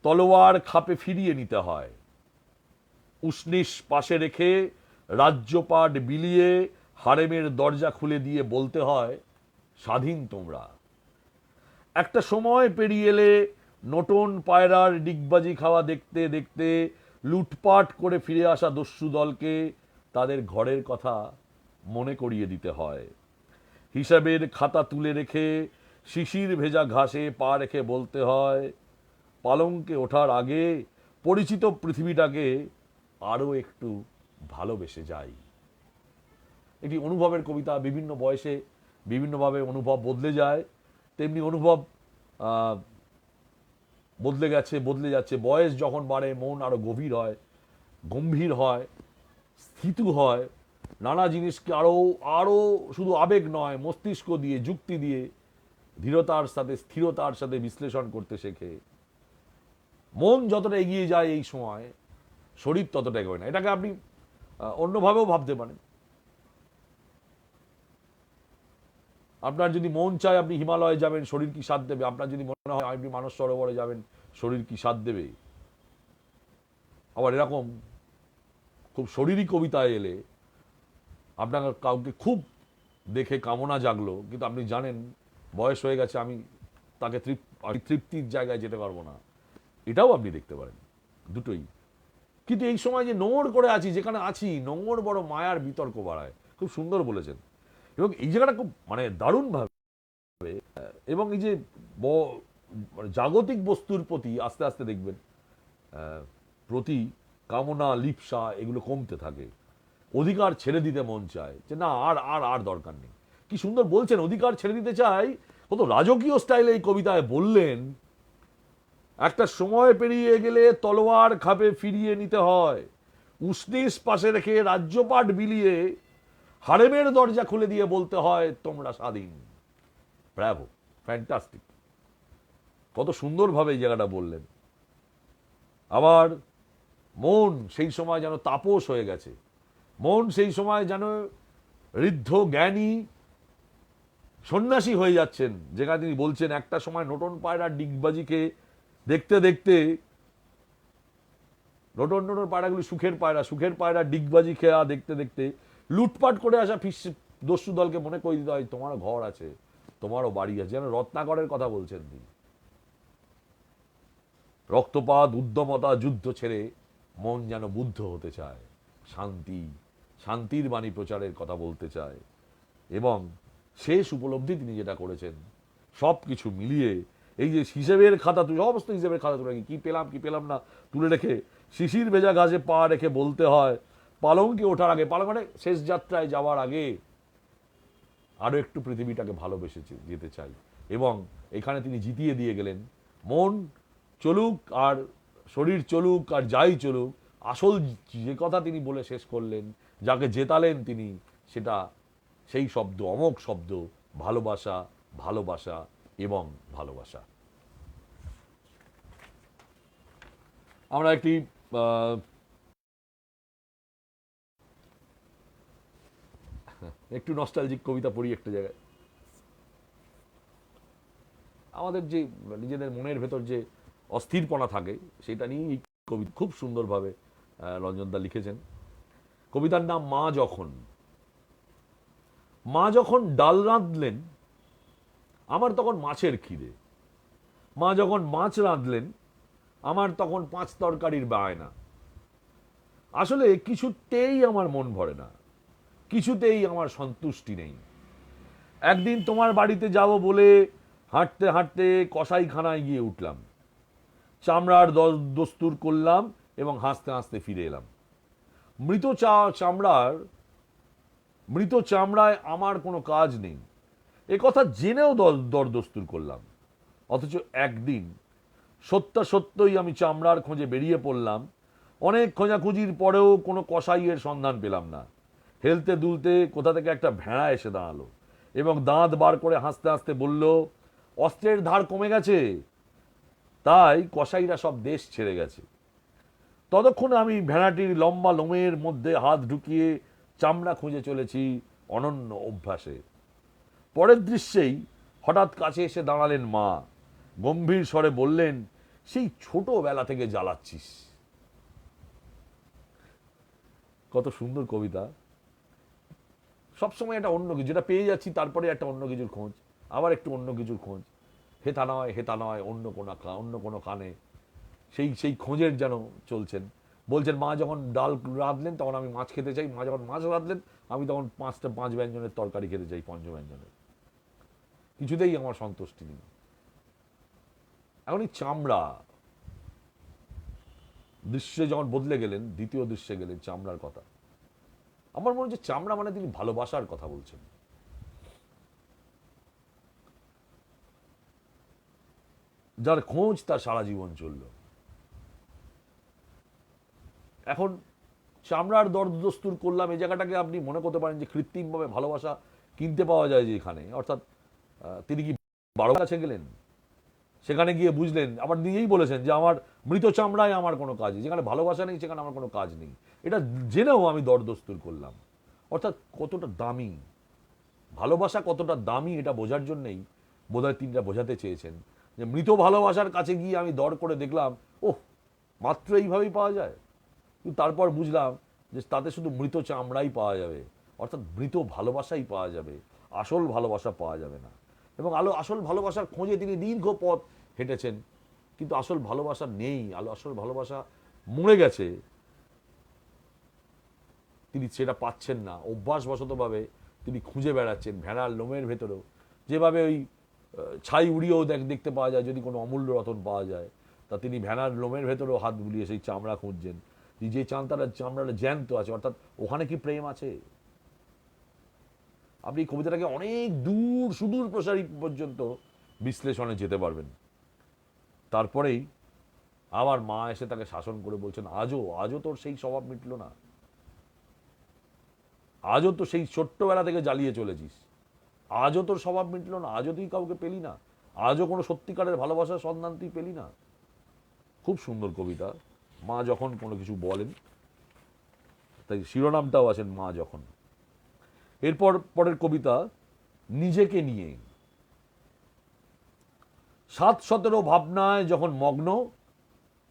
তলোয়ার খাপে ফিরিয়ে নিতে হয়। উষ্ণিস পাশে রেখে রাজ্যপাট বিলিয়ে হারেমের দরজা খুলে দিয়ে বলতে হয়, স্বাধীন তোমরা। একটা সময় পেরিয়ে এলে নটন পায়রার ডিগবাজি খাওয়া দেখতে দেখতে লুটপাট করে ফিরে আসা দস্যু দলকে তাদের ঘরের কথা মনে করিয়ে দিতে হয়। হিসাবের খাতা তুলে রেখে শিশির ভেজা ঘাসে পা রেখে বলতে হয়, পালঙ্কে ওঠার আগে পরিচিত পৃথিবীটাকে আরো একটু ভালোবেসে যাই। এটি অনুভবের কবিতা। বিভিন্ন বয়সে বিভিন্নভাবে অনুভব বদলে যায়, তেমনি অনুভব বদলে যাচ্ছে। বয়স যখন বাড়ে মন আরো গভীর হয়, গম্ভীর হয়, স্থিত হয়। নানা জিনিসকে আরো আরো শুধু আবেগ নয়, মস্তিষ্ক দিয়ে, যুক্তি দিয়ে, ধীরতার সাথে স্থিরতার সাথে বিশ্লেষণ করতে শেখে। মন যতটা এগিয়ে যায় এই সময়, শরীর ততটা এগোয় না। এটাকে আপনি অন্যভাবেও ভাবতে পারেন। আপনার যদি মন চায় আপনি হিমালয়ে যাবেন, শরীর কি সাথ দেবে? আপনার যদি মনে হয় আপনি মানস সরোবরে যাবেন, শরীর কি সাথ দেবে? আবার এরকম খুব শরীরী কবিতায় এলে আপনার কাউকে খুব দেখে কামনা জাগলো, কিন্তু আপনি জানেন বয়স হয়ে গেছে, আমি তাকে তৃপ্তির জায়গায় যেতে পারবো না, এটাও আপনি দেখতে পারেন, দুটোই। কিন্তু এই সময় যে নোংর করে আছি, যেখানে আছি, নোংর বড় মায়ার বিতর্ক বাড়ায়। খুব সুন্দর বলেছেন, এবং এই জায়গাটা খুব মানে দারুণ ভাবে, এবং এই যে জাগতিক বস্তুর প্রতি আস্তে আস্তে দেখবেন প্রতি কামনা, লিপ্সা এগুলো কমতে থাকে। অধিকার ছেড়ে দিতে মন চায়, যে না আর আর আর দরকার নেই। কি সুন্দর বলছেন, অধিকার ছেড়ে দিতে চাই, কত রাজকীয় স্টাইলে এই কবিতায় বললেন। একটা সময় পেরিয়ে গেলে তলোয়ার খাপে ফিরিয়ে নিতে হয়, উষ্ণিস পাশে রেখে রাজ্যপাট বিলিয়ে হারেমের দরজা খুলে দিয়ে বলতে হয়, তোমরা স্বাধীন। Bravo, fantastic. কত সুন্দরভাবে এই জায়গাটা বললেন। আবার মন সেই সময় যেন তাপস হয়ে গেছে, মন সেই সময় যেন ঋদ্ধ জ্ঞানী সন্ন্যাসী হয়ে যাচ্ছেন, যেখানে তিনি বলছেন একটা সময় নটন পায়রার ডিগবাজিকে দেখতে দেখতে, নটন নটন পায়রাগুলি সুখের পায়রা ডিগবাজি খেয়া দেখতে দেখতে লুটপাট করে আসা দস্যু দলকে মনে করে দিতে হয়, তোমারও ঘর আছে, তোমারও বাড়ি আছে। যেন রত্নাকরের কথা বলছেন তিনি। রক্তপাত, উদ্যমতা, যুদ্ধ ছেড়ে মন যেন বুদ্ধ হতে চায়, শান্তির বাণী প্রচারের কথা বলতে চায়। এবং শেষ উপলব্ধি তিনি যেটা করেছেন, সব কিছু মিলিয়ে এই যে হিসেবের খাতা, সমস্ত হিসেবের খাতা তুলে কি পেলাম না তুলে রেখে শিশির ভেজা গাছে পা রেখে বলতে হয়, পালঙ্কে ওঠার আগে, পালঙ্ক মানে শেষ যাত্রায় যাওয়ার আগে আরো একটু পৃথিবীটাকে ভালোবেসে যেতে চাই। এবং এখানে তিনি জিতিয়ে দিয়ে গেলেন, মন চলুক আর শরীর চলুক আর যাই চলুক, আসল যে কথা তিনি বলে শেষ করলেন, যাকে জেতালেন তিনি, সেটা সেই শব্দ, অমোঘ শব্দ, ভালোবাসা, ভালোবাসা এবং ভালোবাসা। আমরা একটি একটু নস্টালজিক কবিতা পড়ি একটা জায়গায়। আমাদের যে নিজেদের মনের ভেতর যে অস্থিরপনা থাকে, সেটা নিয়ে এই কবিতা খুব সুন্দরভাবে রঞ্জনদা লিখেছেন। কবিতার নাম মা যখন। মা যখন ডাল রাঁধলেন, আমার তখন মাছের খিদে। মা যখন মাছ রাঁধলেন, আমার তখন 5 তরকারির বায়না। আসলে কিছুতেই আমার মন ভরে না, কিছুতেই আমার সন্তুষ্টি নেই। একদিন তোমার বাড়িতে যাব বলে হাঁটতে হাঁটতে কসাইখানায় গিয়ে উঠলাম, চামড়ার দস্তুর করলাম এবং হাসতে হাসতে ফিরে এলাম। মৃত চামড়ার মৃত চামড়ায় আমার কোনো কাজ নেই, এ কথা জেনেও দরদস্তুর করলাম। অথচ একদিন সত্যই আমি চামড়ার খোঁজে বেরিয়ে পড়লাম। অনেক খোঁজাখুঁজির পরেও কোনো কসাইয়ের সন্ধান পেলাম না। হেলতে দুলতে কোথা থেকে একটা ভেড়া এসে দাঁড়ালো এবং দাঁত বার করে হাসতে হাসতে বলল, অস্ত্রের ধার কমে গেছে, তাই কসাইরা সব দেশ ছেড়ে গেছে। ততক্ষণে আমি ভেড়াটির লম্বা লোমের মধ্যে হাত ঢুকিয়ে চামড়া খুঁজে চলেছি অনন্য অভ্যাসে। পরের দৃশ্যেই হঠাৎ কাছে এসে দাঁড়ালেন মা, গম্ভীর স্বরে বললেন, সেই ছোটবেলা থেকে জ্বালাচ্ছিস। কত সুন্দর কবিতা। সবসময় একটা অন্য কিছু, যেটা পেয়ে যাচ্ছি তারপরে একটা অন্য কিছুর খোঁজ, আবার একটু অন্য কিছুর খোঁজ, হেতা নয় অন্য কোনো কানে সেই সেই খোঁজের যেন চলছেন। বলছেন মা যখন ডাল রাঁধলেন তখন আমি মাছ খেতে চাই, মা যখন মাছ রাঁধলেন আমি তখন 5 ব্যঞ্জনের তরকারি খেতে চাই, 5 ব্যঞ্জনের। কিছুতেই আমার সন্তুষ্টি নেই। এখন এই চামড়া দৃশ্যে যখন বদলে গেলেন, দ্বিতীয় দৃশ্যে গেলেন চামড়ার কথা, আমার মনে হচ্ছে চামড়া মানে তিনি ভালোবাসার কথা বলছেন। যার খোঁজ তার সারা জীবন চলল। এখন চামড়ার দরদস্তুর করলাম, এই জায়গাটাকে আপনি মনে করতে পারেন যে কৃত্রিমভাবে ভালোবাসা কিনতে পাওয়া যায় যেখানে, অর্থাৎ তিনি কি 12 কাছে গেলেন, সেখানে গিয়ে বুঝলেন, আবার নিজেই বলেছেন যে আমার মৃত চামড়ায় আমার কোনো কাজ নেই, যেখানে ভালোবাসা নেই সেখানে আমার কোনো কাজ নেই। এটা জেনেও আমি দরদস্তুর করলাম। অর্থাৎ কতটা দামি ভালোবাসা, কতটা দামি এটা বোঝার জন্যই বোধহয় তিনটা বোঝাতে চেয়েছেন যে মৃত ভালোবাসার কাছে গিয়ে আমি দর করে দেখলাম, ওহ মাত্র এইভাবেই পাওয়া যায়। কিন্তু তারপর বুঝলাম যে তাতে শুধু মৃত চামড়াই পাওয়া যাবে, অর্থাৎ মৃত ভালোবাসাই পাওয়া যাবে, আসল ভালোবাসা পাওয়া যাবে না। এবং আসল ভালোবাসার খোঁজে তিনি দীর্ঘ পথ হেঁটেছেন, কিন্তু আসল ভালোবাসা নেই, আসল ভালোবাসা মরে গেছে, তিনি সেটা পাচ্ছেন না। অভ্যাসবশতভাবে তিনি খুঁজে বেড়াচ্ছেন ভেড়ার লোমের ভেতরেও, যেভাবে ওই ছাই উড়িয়েও দেখতে পাওয়া যায় যদি কোনো অমূল্য রতন পাওয়া যায়, তা তিনি ভেড়ার লোমের ভেতরেও হাত বুলিয়ে সেই চামড়া খুঁজছেন, যে চামড়াটা জ্যান্ত আছে, অর্থাৎ ওখানে কি প্রেম আছে? আপনি এই কবিতাটাকে অনেক দূর সুদূর প্রসারী পর্যন্ত বিশ্লেষণে যেতে পারবেন। তারপরেই আমার মা এসে তাকে শাসন করে বলছেন, আজও তোর সেই স্বভাব মিটল না, আজও তো সেই ছোট্টবেলা থেকে জ্বালিয়ে চলেছিস, আজও তোর স্বভাব মিটল না, আজও তুই কাউকে পেলি না, আজও কোনো সত্যিকারের ভালোবাসার সন্ধান তুই পেলি না। খুব সুন্দর কবিতা। মা যখন কোনো কিছু বলেন, তাই শিরোনামটাও আছেন মা যখন। এরপর পরের কবিতা নিজেকে নিয়ে। 7-17 ভাবনায় যখন মগ্ন,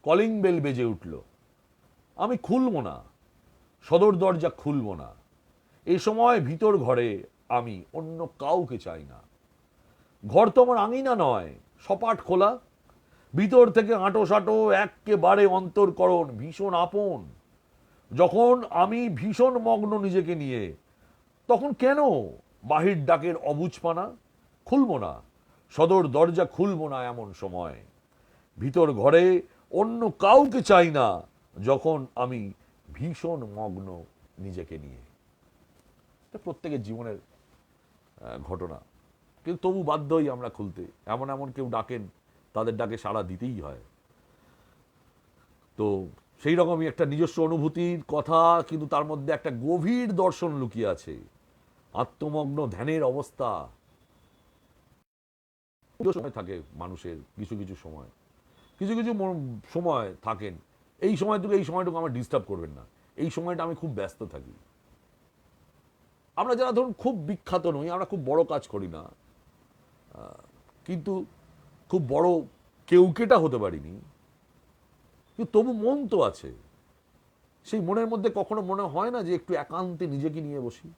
কলিং বেল বেজে উঠল। আমি খুলব না, সদর দরজা খুলব না। এই সময় ভিতর ঘরে আমি অন্য কাউকে চাই না। ঘর তো আমার আঙিনা নয়, সপাট খোলা, ভিতর থেকে আঁটো সাঁটো একেবারে অন্তরকরণ, ভীষণ আপন। যখন আমি ভীষণ মগ্ন নিজেকে নিয়ে, তখন কেন বাহির ডাকের অবুঝপানা? খুলব না, সদর দরজা খুলব না এমন সময়। ভিতর ঘরে অন্য কাউকে চাই না, যখন আমি ভীষণ মগ্ন নিজেকে নিয়ে। এটা প্রত্যেকের জীবনের ঘটনা, কিন্তু তবু বাধ্যই আমরা খুলতে। এমন এমন কেউ ডাকেন, তাদের ডাকে সাড়া দিতেই হয়। তো সেই রকমই একটা নিজস্ব অনুভূতির কথা, কিন্তু তার মধ্যে একটা গভীর দর্শন লুকিয়ে আছে, আত্মমগ্ন ধ্যানের অবস্থা। সময় থাকে মানুষের, কিছু কিছু সময় থাকেন, এই সময়টুকু আমার ডিস্টার্ব করবেন না, এই সময়টা আমি খুব ব্যস্ত থাকি। আমরা যারা ধরুন খুব বিখ্যাত নই, আমরা খুব বড় কাজ করি না, কিন্তু খুব বড় কেউকেটা হতে পারিনি, কিন্তু তবু মন তো আছে। সেই মনের মধ্যে কখনো মনে হয় না যে একটু একান্তে নিজেকে নিয়ে বসি,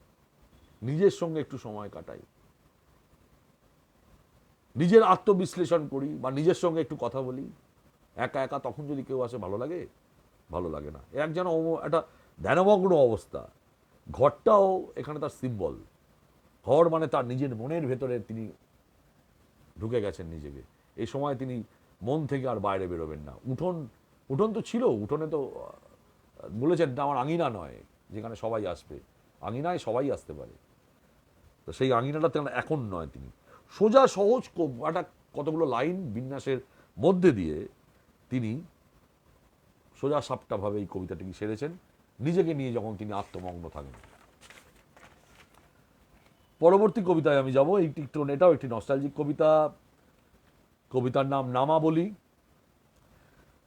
নিজের সঙ্গে একটু সময় কাটাই, নিজের আত্মবিশ্লেষণ করি বা নিজের সঙ্গে একটু কথা বলি। একা একা তখন যদি কেউ আসে ভালো লাগে? ভালো লাগে না। এক যেন একটা ধ্যানমগ্ন অবস্থা। ঘরটাও এখানে তার সিম্বল। ঘর মানে তার নিজের মনের ভেতরে তিনি ঢুকে গেছেন নিজেকে। এই সময় তিনি মন থেকে আর বাইরে বেরোবেন না। উঠোন উঠোন তো ছিল, উঠোনে তো বলেছেন আমার আঙিনা নয় যেখানে সবাই আসবে, আঙিনায় সবাই আসতে পারে। তো সেই আঙিনাটা এখন নয়, তিনি সোজা সহজ একটা কতগুলো লাইন বিন্যাসের মধ্যে দিয়ে তিনি সোজা সাপটাভাবে এই কবিতাটিকে সেরেছেন, নিজেকে নিয়ে যখন তিনি আত্মমগ্ন থাকেন। পরবর্তী কবিতায় আমি যাব। এটাও একটি নস্টালজিক কবিতা। কবিতার নাম নামাবলী।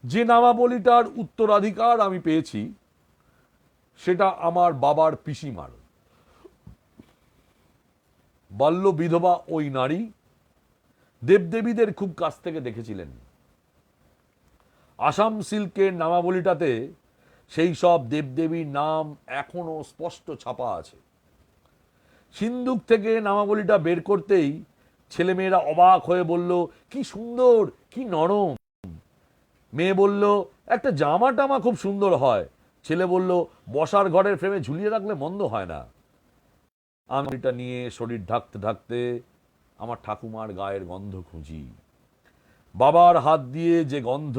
যে নামাবলীটার উত্তরাধিকার আমি পেয়েছি সেটা আমার বাবার পিসিমার। বাল্য বিধবা ওই নারী দেবদেবীদের খুব কাছ থেকে দেখেছিলেন। আসাম সিল্কের নামাবলীটাতে সেই সব দেবদেবীর নাম এখনো স্পষ্ট ছাপা আছে। সিন্ধুক থেকে নামাবলীটা বের করতেই ছেলেমেয়েরা অবাক হয়ে বলল, কি সুন্দর, কি নরম। মেয়ে বলল, একটা জামা টামা খুব সুন্দর হয়। ছেলে বলল, বসার ঘরের ফ্রেমে ঝুলিয়ে রাখলে মন্দ হয় না। আমি এটা নিয়ে শরীর ঢাকতে ঢাকতে আমার ঠাকুমার গায়ের গন্ধ খুঁজি। বাবার হাত দিয়ে যে গন্ধ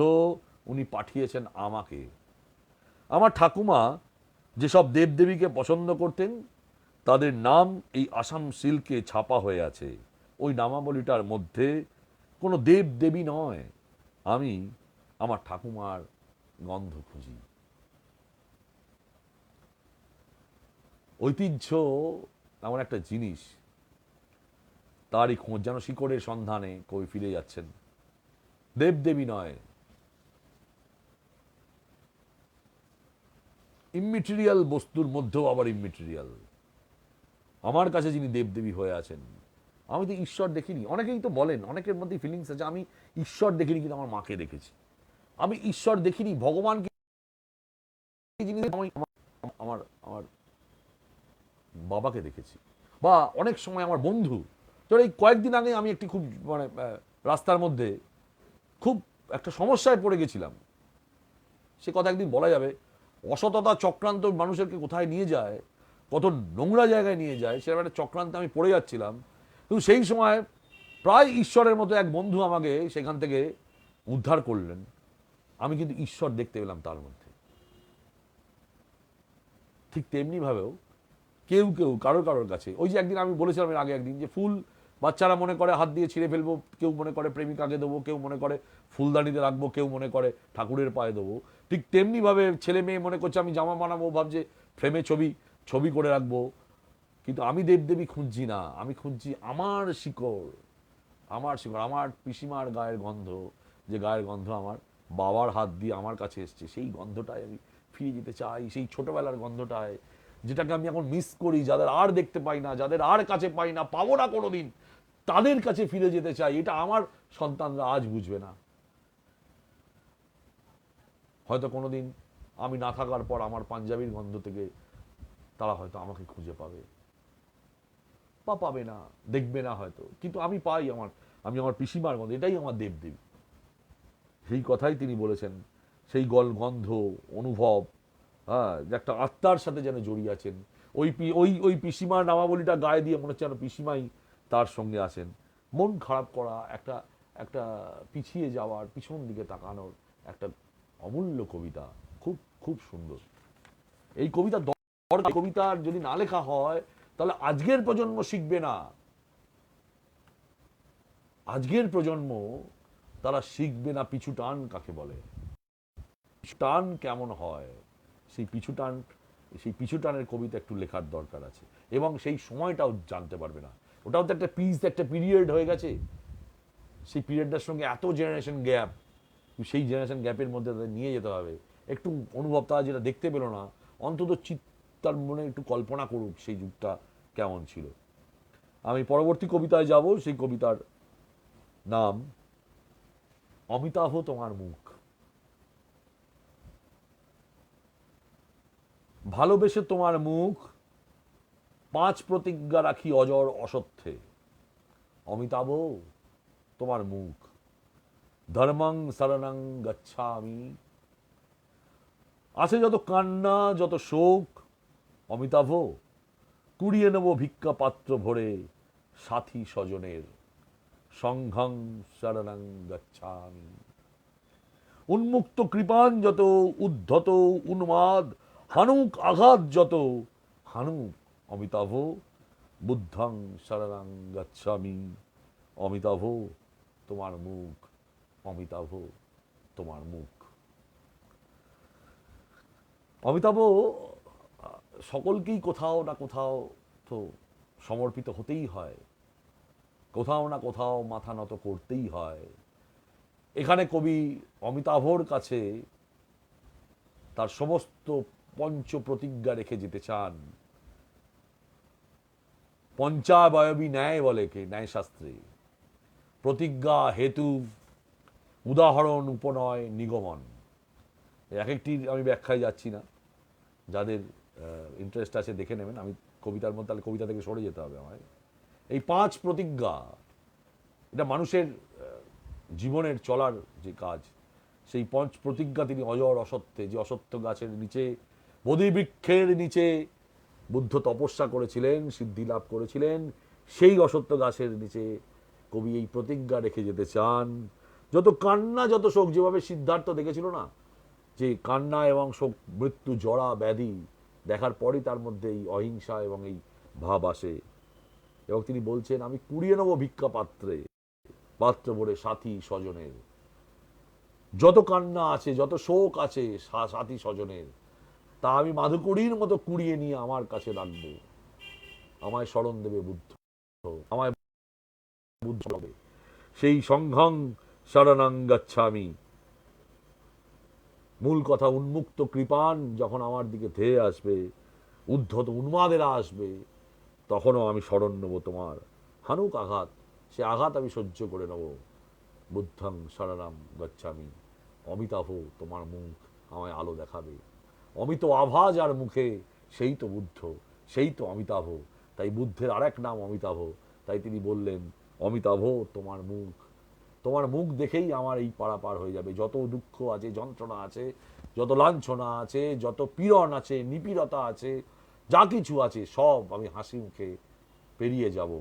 উনি পাঠিয়েছেন আমাকে। আমার ঠাকুমা যেসব দেবদেবীকে পছন্দ করতেন তাদের নাম এই আসাম সিল্কে ছাপা হয়ে আছে। ওই নামাবলীটার মধ্যে কোনো দেব দেবী নয়, আমি আমার ঠাকুমার গন্ধ খুঁজি। ঐতিহ্য এমন একটা জিনিস, তারই খোঁজ, যেন শিকড়ের সন্ধানে কবি ফিরে যাচ্ছেন। দেবদেবী নয়, ইমমেটেরিয়াল বস্তুর মধ্যেও আবার ইমমেটেরিয়াল। আমার কাছে যিনি দেবদেবী হয়ে আছেন, আমি তো ঈশ্বর দেখিনি। অনেকেই তো বলেন, অনেকের মধ্যে ফিলিংস আছে, আমি ঈশ্বর দেখিনি কিন্তু আমার মাকে দেখেছি। আমি ঈশ্বর দেখিনি, ভগবানকে আমার আমার বাবাকে দেখেছি। বা অনেক সময় আমার বন্ধু, তোর এই কয়েকদিন আগে আমি একটি খুব মানে রাস্তার মধ্যে খুব একটা সমস্যায় পড়ে গেছিলাম। সে কথা একদিন বলা যাবে। অসততা চক্রান্ত মানুষেরকে কোথায় নিয়ে যায়, কত নোংরা জায়গায় নিয়ে যায়, সেরকম একটা চক্রান্তে আমি পড়ে যাচ্ছিলাম। কিন্তু সেই সময় প্রায় ঈশ্বরের মতো এক বন্ধু আমাকে সেখান থেকে উদ্ধার করলেন। আমি কিন্তু ঈশ্বর দেখতে পেলাম তার মধ্যে। ঠিক তেমনি ভাবেও কেউ কেউ কারোর কাছে, ওই যে একদিন আমি বলেছিলাম এর আগে একদিন, যে ফুল বাচ্চারা মনে করে হাত দিয়ে ছিঁড়ে ফেলবো, কেউ মনে করে প্রেমিকাকে দেবো, কেউ মনে করে ফুলদানিতে রাখবো, কেউ মনে করে ঠাকুরের পায়ে দেবো। ঠিক তেমনি ভাবে ছেলে মেয়ে মনে করছে আমি জামা বানাবো, ভাবছে ফ্রেমে ছবি করে রাখবো। কিন্তু আমি দেবদেবী খুঁজছি না, আমি খুঁজছি আমার শিকড়, আমার পিসিমার গায়ের গন্ধ, যে গায়ের গন্ধ আমার বাবার হাত দিয়ে আমার কাছে এসছে। সেই গন্ধটায় আমি ফিরে যেতে চাই, সেই ছোটবেলার গন্ধটায়, যেটাকে আমি এখন মিস করি, যাদের আর দেখতে পাই না, যাদের আর কাছে পাই না, পাবো না কোনোদিন, তাদের কাছে ফিরে যেতে চাই। এটা আমার সন্তানরা আজ বুঝবে না। হয়তো কোনোদিন আমি না থাকার পর আমার পাঞ্জাবির গন্ধ থেকে তারা হয়তো আমাকে খুঁজে পাবে, বা পাবে না, দেখবে না হয়তো, কিন্তু আমি পাই আমি আমার পিসিমার গন্ধ, এটাই আমার দেবদেবী। সেই কথাই তিনি বলেছেন। সেই গন্ধ, অনুভব, হ্যাঁ, যে একটা আত্মার সাথে যেন জড়িয়ে আছেন। ওই পিসিমার নামাবলীটা গায়ে দিয়ে মনে হচ্ছে যেন পিসিমাই তার সঙ্গে আছেন। মন খারাপ করা, একটা একটা পিছিয়ে যাওয়ার, পিছন দিকে তাকানোর একটা অমূল্য কবিতা, খুব খুব সুন্দর। এই কবিতা যদি না লেখা হয় তাহলে আজকের প্রজন্ম শিখবে না। আজকের প্রজন্ম তারা শিখবে না পিছু টান কাকে বলে, টান কেমন হয়। সেই পিছু টানের কবিতা একটু লেখার দরকার আছে, এবং সেই সময়টাও জানতে পারবে না। ওটাও তো একটা একটা পিরিয়ড হয়ে গেছে। সেই পিরিয়ডটার সঙ্গে এত জেনারেশন গ্যাপ, সেই জেনারেশন গ্যাপের মধ্যে তাদের নিয়ে যেতে হবে। একটু অনুভব, তারা যেটা দেখতে পেল না, অন্তত তার মনে একটু কল্পনা করুক সেই যুগটা কেমন ছিল। আমি পরবর্তী কবিতায় যাব। সেই কবিতার নাম অমিতাভ তোমার মুখ, ভালোবেসে তোমার মুখ, 5 প্রতিজ্ঞা রাখি অজর অসত্যে। অমিতাভ তোমার মুখ, ধর্মং শরণং গচ্ছামি। আছে যত কান্না যত শোক, অমিতাভ কুড়িয়ে নেব ভিক্ষা পাত্র ভরে সাথী স্বজনের। সংঘং শরণং গচ্ছামি। উন্মুক্ত কৃপাণ যত, উদ্ধত উন্মাদ, হানুক আঘাত যত, হানুক অমিতাভ বুদ্ধং শরণং গচ্ছামি। অমিতাভ তোমার মুখ, অমিতাভ তোমার মুখ। অমিতাভ সকলকেই কোথাও না কোথাও তো সমর্পিত হতেই হয়, কোথাও না কোথাও মাথা নত করতেই হয়। এখানে কবি অমিতাভর কাছে তার সমস্ত পঞ্চ প্রতিজ্ঞা রেখে যেতে চান। পঞ্চাবয়বী ন্যায় বলে কে ন্যায়শাস্ত্রে, প্রতিজ্ঞা হেতু উদাহরণ উপনয় নিগমন। এক একটির আমি ব্যাখ্যায় যাচ্ছি না, যাদের ইন্টারেস্ট আছে দেখে নেবেন। আমি কবিতার মধ্যে, তাহলে কবিতা থেকে সরে যেতে হবে আমায়। এই 5 প্রতিজ্ঞা, এটা মানুষের জীবনের চলার যে কাজ, সেই 5 প্রতিজ্ঞা তিনি অজর অসত্যে, যে অসত্য গাছের নিচে, বোধিবৃক্ষের নিচে বুদ্ধ তপস্যা করেছিলেন, সিদ্ধি লাভ করেছিলেন, সেই অসত্য গাছের নিচে কবি এই প্রতিজ্ঞা রেখে যেতে চান। যত কান্না যত শোক, যেভাবে সিদ্ধার্থ দেখেছিল না, যে কান্না এবং শোক, মৃত্যু, জরা ব্যাধি দেখার পরই তার মধ্যে এই অহিংসা এবং এই ভাব আসে। এবং তিনি বলছেন, আমি কুড়িয়ে নেব ভিক্ষা পাত্রে, পাত্র ভরে সাথী স্বজনের। যত কান্না আছে, যত শোক আছে সাথী স্বজনের, তা আমি মাধুকরীর মতো কুড়িয়ে নিয়ে আমার কাছে রাখবো। আমায় স্মরণ দেবে বুদ্ধ, আমায় বুদ্ধ হবে। সেই সংঘং শরণং গচ্ছামি। মূল কথা, উন্মুক্ত কৃপাণ যখন আমার দিকে ধেয়ে আসবে, উদ্ধত উন্মাদেরা আসবে, তখনও আমি স্মরণ নেব তোমার। হানুক আঘাত, সে আঘাত আমি সহ্য করে নেব। বুদ্ধং শরণং গচ্ছামি। অমিতাভ তোমার মুখ আমায় আলো দেখাবে। অমিত আভা যার মুখে, সেই তো বুদ্ধ, সেই তো অমিতাভ। তাই বুদ্ধের আরেক নাম অমিতাভ। তাই তিনি বললেন, অমিতাভ তোমার মুখ, তোমার মুখ দেখেই আমার এই পারাপার হয়ে যাবে। যত দুঃখ আছে, যন্ত্রণা আছে, যত লাঞ্ছনা আছে, যত পীড়ন আছে, নিপীড়তা আছে, যা কিছু আছে, সব আমি হাসি মুখে পেরিয়ে যাব।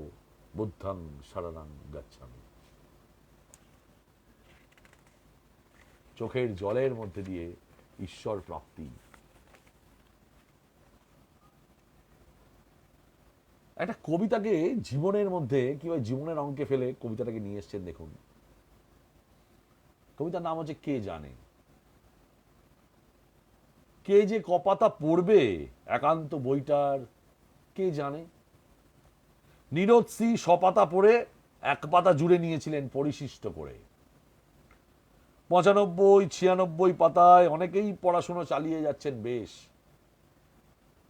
বুদ্ধং শরণং গচ্ছামি। চোখের জলের মধ্যে দিয়ে ঈশ্বর প্রাপ্তি। একটা কবিতাকে জীবনের মধ্যে কিভাবে জীবনের অঙ্কে ফেলে কবিতাটাকে নিয়ে এসছেন দেখুন। কবিতার নাম হচ্ছে কে জানে। কে যে কপাতা পড়বে একান্ত বইটার, কে জানে। নীরদ সি সপাতা পড়ে 1 পাতা জুড়ে নিয়েছিলেন পরিশিষ্ট করে। 95, 96 পাতায় অনেকেই পড়াশোনা চালিয়ে যাচ্ছেন বেশ।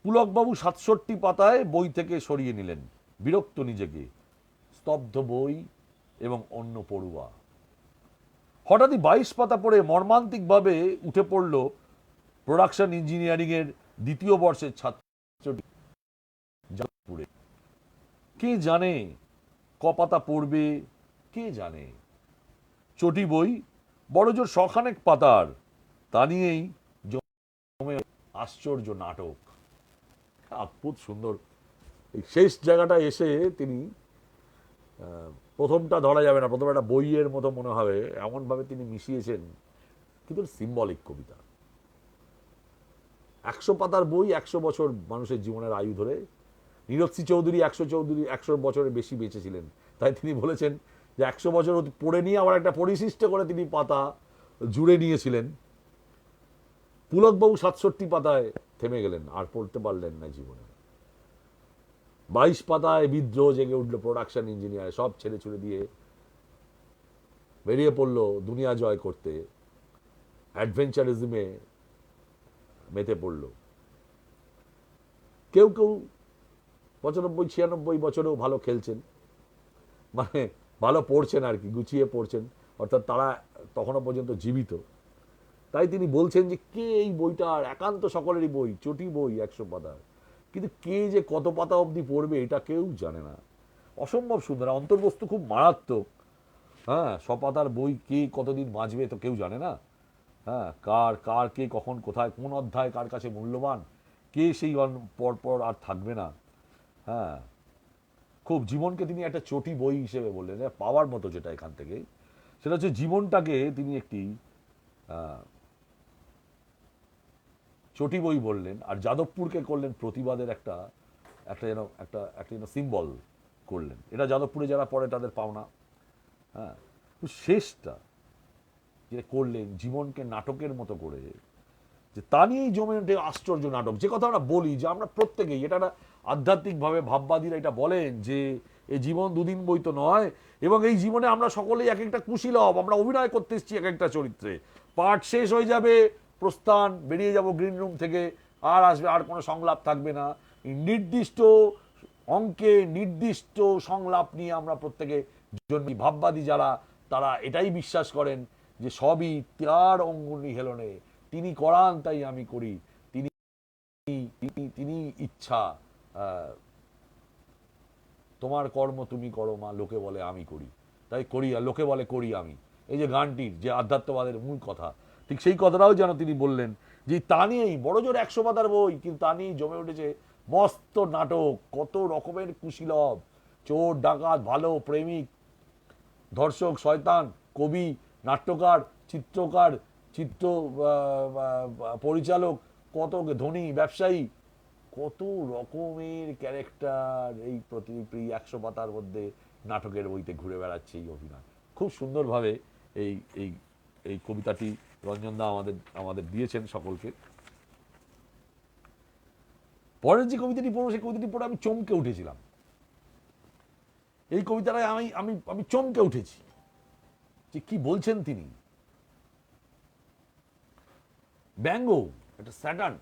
পুলকবাবু 67 পাতায় বই থেকে সরিয়ে নিলেন, বিরক্ত নিজেকে। স্তব্ধ বই এবং অন্য পড়ুয়া। হঠাৎই 22 পাতা পড়ে মর্মান্তিকভাবে উঠে পড়ল প্রোডাকশন ইঞ্জিনিয়ারিং এর 2য় বর্ষের ছাত্রটি। কে জানে কপাতা পড়বে, কে জানে। চটি বই বড়জোর 100 পাতার, তা নিয়েই জমে আশ্চর্য নাটক। অদ্ভুত সুন্দর। এই শেষ জায়গাটা এসে তিনি, প্রথমটা ধরা যাবে না, প্রথমে একটা বইয়ের মতো মনে হবে, এমনভাবে তিনি মিশিয়েছেন, কিন্তু সিম্বলিক কবিতা। 100 পাতার বই, 100 বছর মানুষের জীবনের আয়ু ধরে। নীরদ সি চৌধুরী 100 বছরের বেশি বেঁচেছিলেন, তাই তিনি বলেছেন যে 100 বছর পড়ে নিয়ে আবার একটা পরিশিষ্ট করে তিনি পাতা জুড়ে নিয়েছিলেন। পুলকবাবু 67 পাতায় থেমে গেলেন, আর পড়তে পারলেন না জীবনে। 22 পাতায় বিদ্রোহ জেগে উঠল প্রোডাকশন ইঞ্জিনিয়ার, সব ছেড়ে ছুড়ে দিয়ে বেরিয়ে পড়লো দুনিয়া জয় করতে, অ্যাডভেঞ্চারিজমে মেতে পড়ল। কেউ কেউ 95, 96 বছরেও ভালো খেলছেন, মানে ভালো পড়ছেন আর কি, গুছিয়ে পড়ছেন। অর্থাৎ তারা তখনও পর্যন্ত জীবিত। তাই তিনি বলছেন যে কে এই বইটার, একান্ত সকলেরই বই, চটি বই 100 পাতার, কিন্তু কে যে কত পাতা অবধি পড়বে এটা কেউ জানে না। অসম্ভব সুন্দর, অন্তর্বস্তু খুব মারাত্মক। হ্যাঁ, 100 পাতার বই কে কতদিন বাঁচবে তো কেউ জানে না। হ্যাঁ, কার কার কে কখন কোথায় কোন অধ্যায় কার কাছে মূল্যবান, কে সেই পর আর থাকবে না। হ্যাঁ, খুব জীবনকে তিনি একটা চটি বই হিসেবে বললেন। পাওয়ার মতো যেটা এখান থেকে, সেটা হচ্ছে জীবনটাকে তিনি একটি চটি বই বললেন, আর যাদবপুরকে করলেন প্রতিবাদের একটা একটা যেন একটা একটা যেন সিম্বল করলেন। এটা যাদবপুরে যারা পড়ে তাদের পাওনা। হ্যাঁ, শেষটা যে করলেন জীবনকে নাটকের মতো করে, যে তা নিয়েই জমে ওঠে আশ্চর্য নাটক। যে কথা আমরা বলি যে আমরা প্রত্যেকেই, এটা একটা আধ্যাত্মিকভাবে ভাববাদীরা এটা বলেন যে এই জীবন দুদিন বই তো নয়, এবং এই জীবনে আমরা সকলেই এক একটা কুশীলব, আমরা অভিনয় করতে এসেছি এক একটা চরিত্রে। পাঠ শেষ হয়ে যাবে, প্রস্থান, বেরিয়ে যাব গ্রিন রুম থেকে, আর আসবে, আর কোনো সংলাপ থাকবে না। নির্দিষ্ট অঙ্কে নির্দিষ্ট সংলাপ নিয়ে আমরা প্রত্যেকে জন্য ভাববাদী যারা, তারা এটাই বিশ্বাস করেন যে সবই তার অঙ্গুলি হেলনে, তিনি করান তাই আমি করি, তিনি তিনি ইচ্ছা, তোমার কর্ম তুমি করো মা, লোকে বলে আমি করি তাই করি, আর লোকে বলে করি আমি। এই যে গানটির যে আধ্যাত্মবাদের মূল কথা, ঠিক সেই কথাটাও যেন তিনি বললেন যে তা নিয়েই বড় জোর 100 পাতার বই, কিন্তু তা নিয়েই জমে উঠেছে মস্ত নাটক, কত রকমের কুশীলব, চোর ডাকাত, ভালো, প্রেমিক, ধর্ষক, শয়তান, কবি, নাট্যকার, চিত্রকার, চিত্র পরিচালক, কত ধনী ব্যবসায়ী, কত রকমের ক্যারেক্টার এই প্রতিলিপি 100 পাতার মধ্যে নাটকের বইতে ঘুরে বেড়াচ্ছে এই অভিনয়। খুব সুন্দরভাবে এই এই এই কবিতাটি রঞ্জনদা আমাদের দিয়েছেন সকলকে। পরের যে কবিতাটি পড়বো, সেই কবিতাটি পড়ে আমি চমকে উঠেছিলাম। এই কবিতাটায় আমি আমি আমি চমকে উঠেছি যে কি বলছেন তিনি। ব্যঙ্গ, একটা স্যাটার্ন,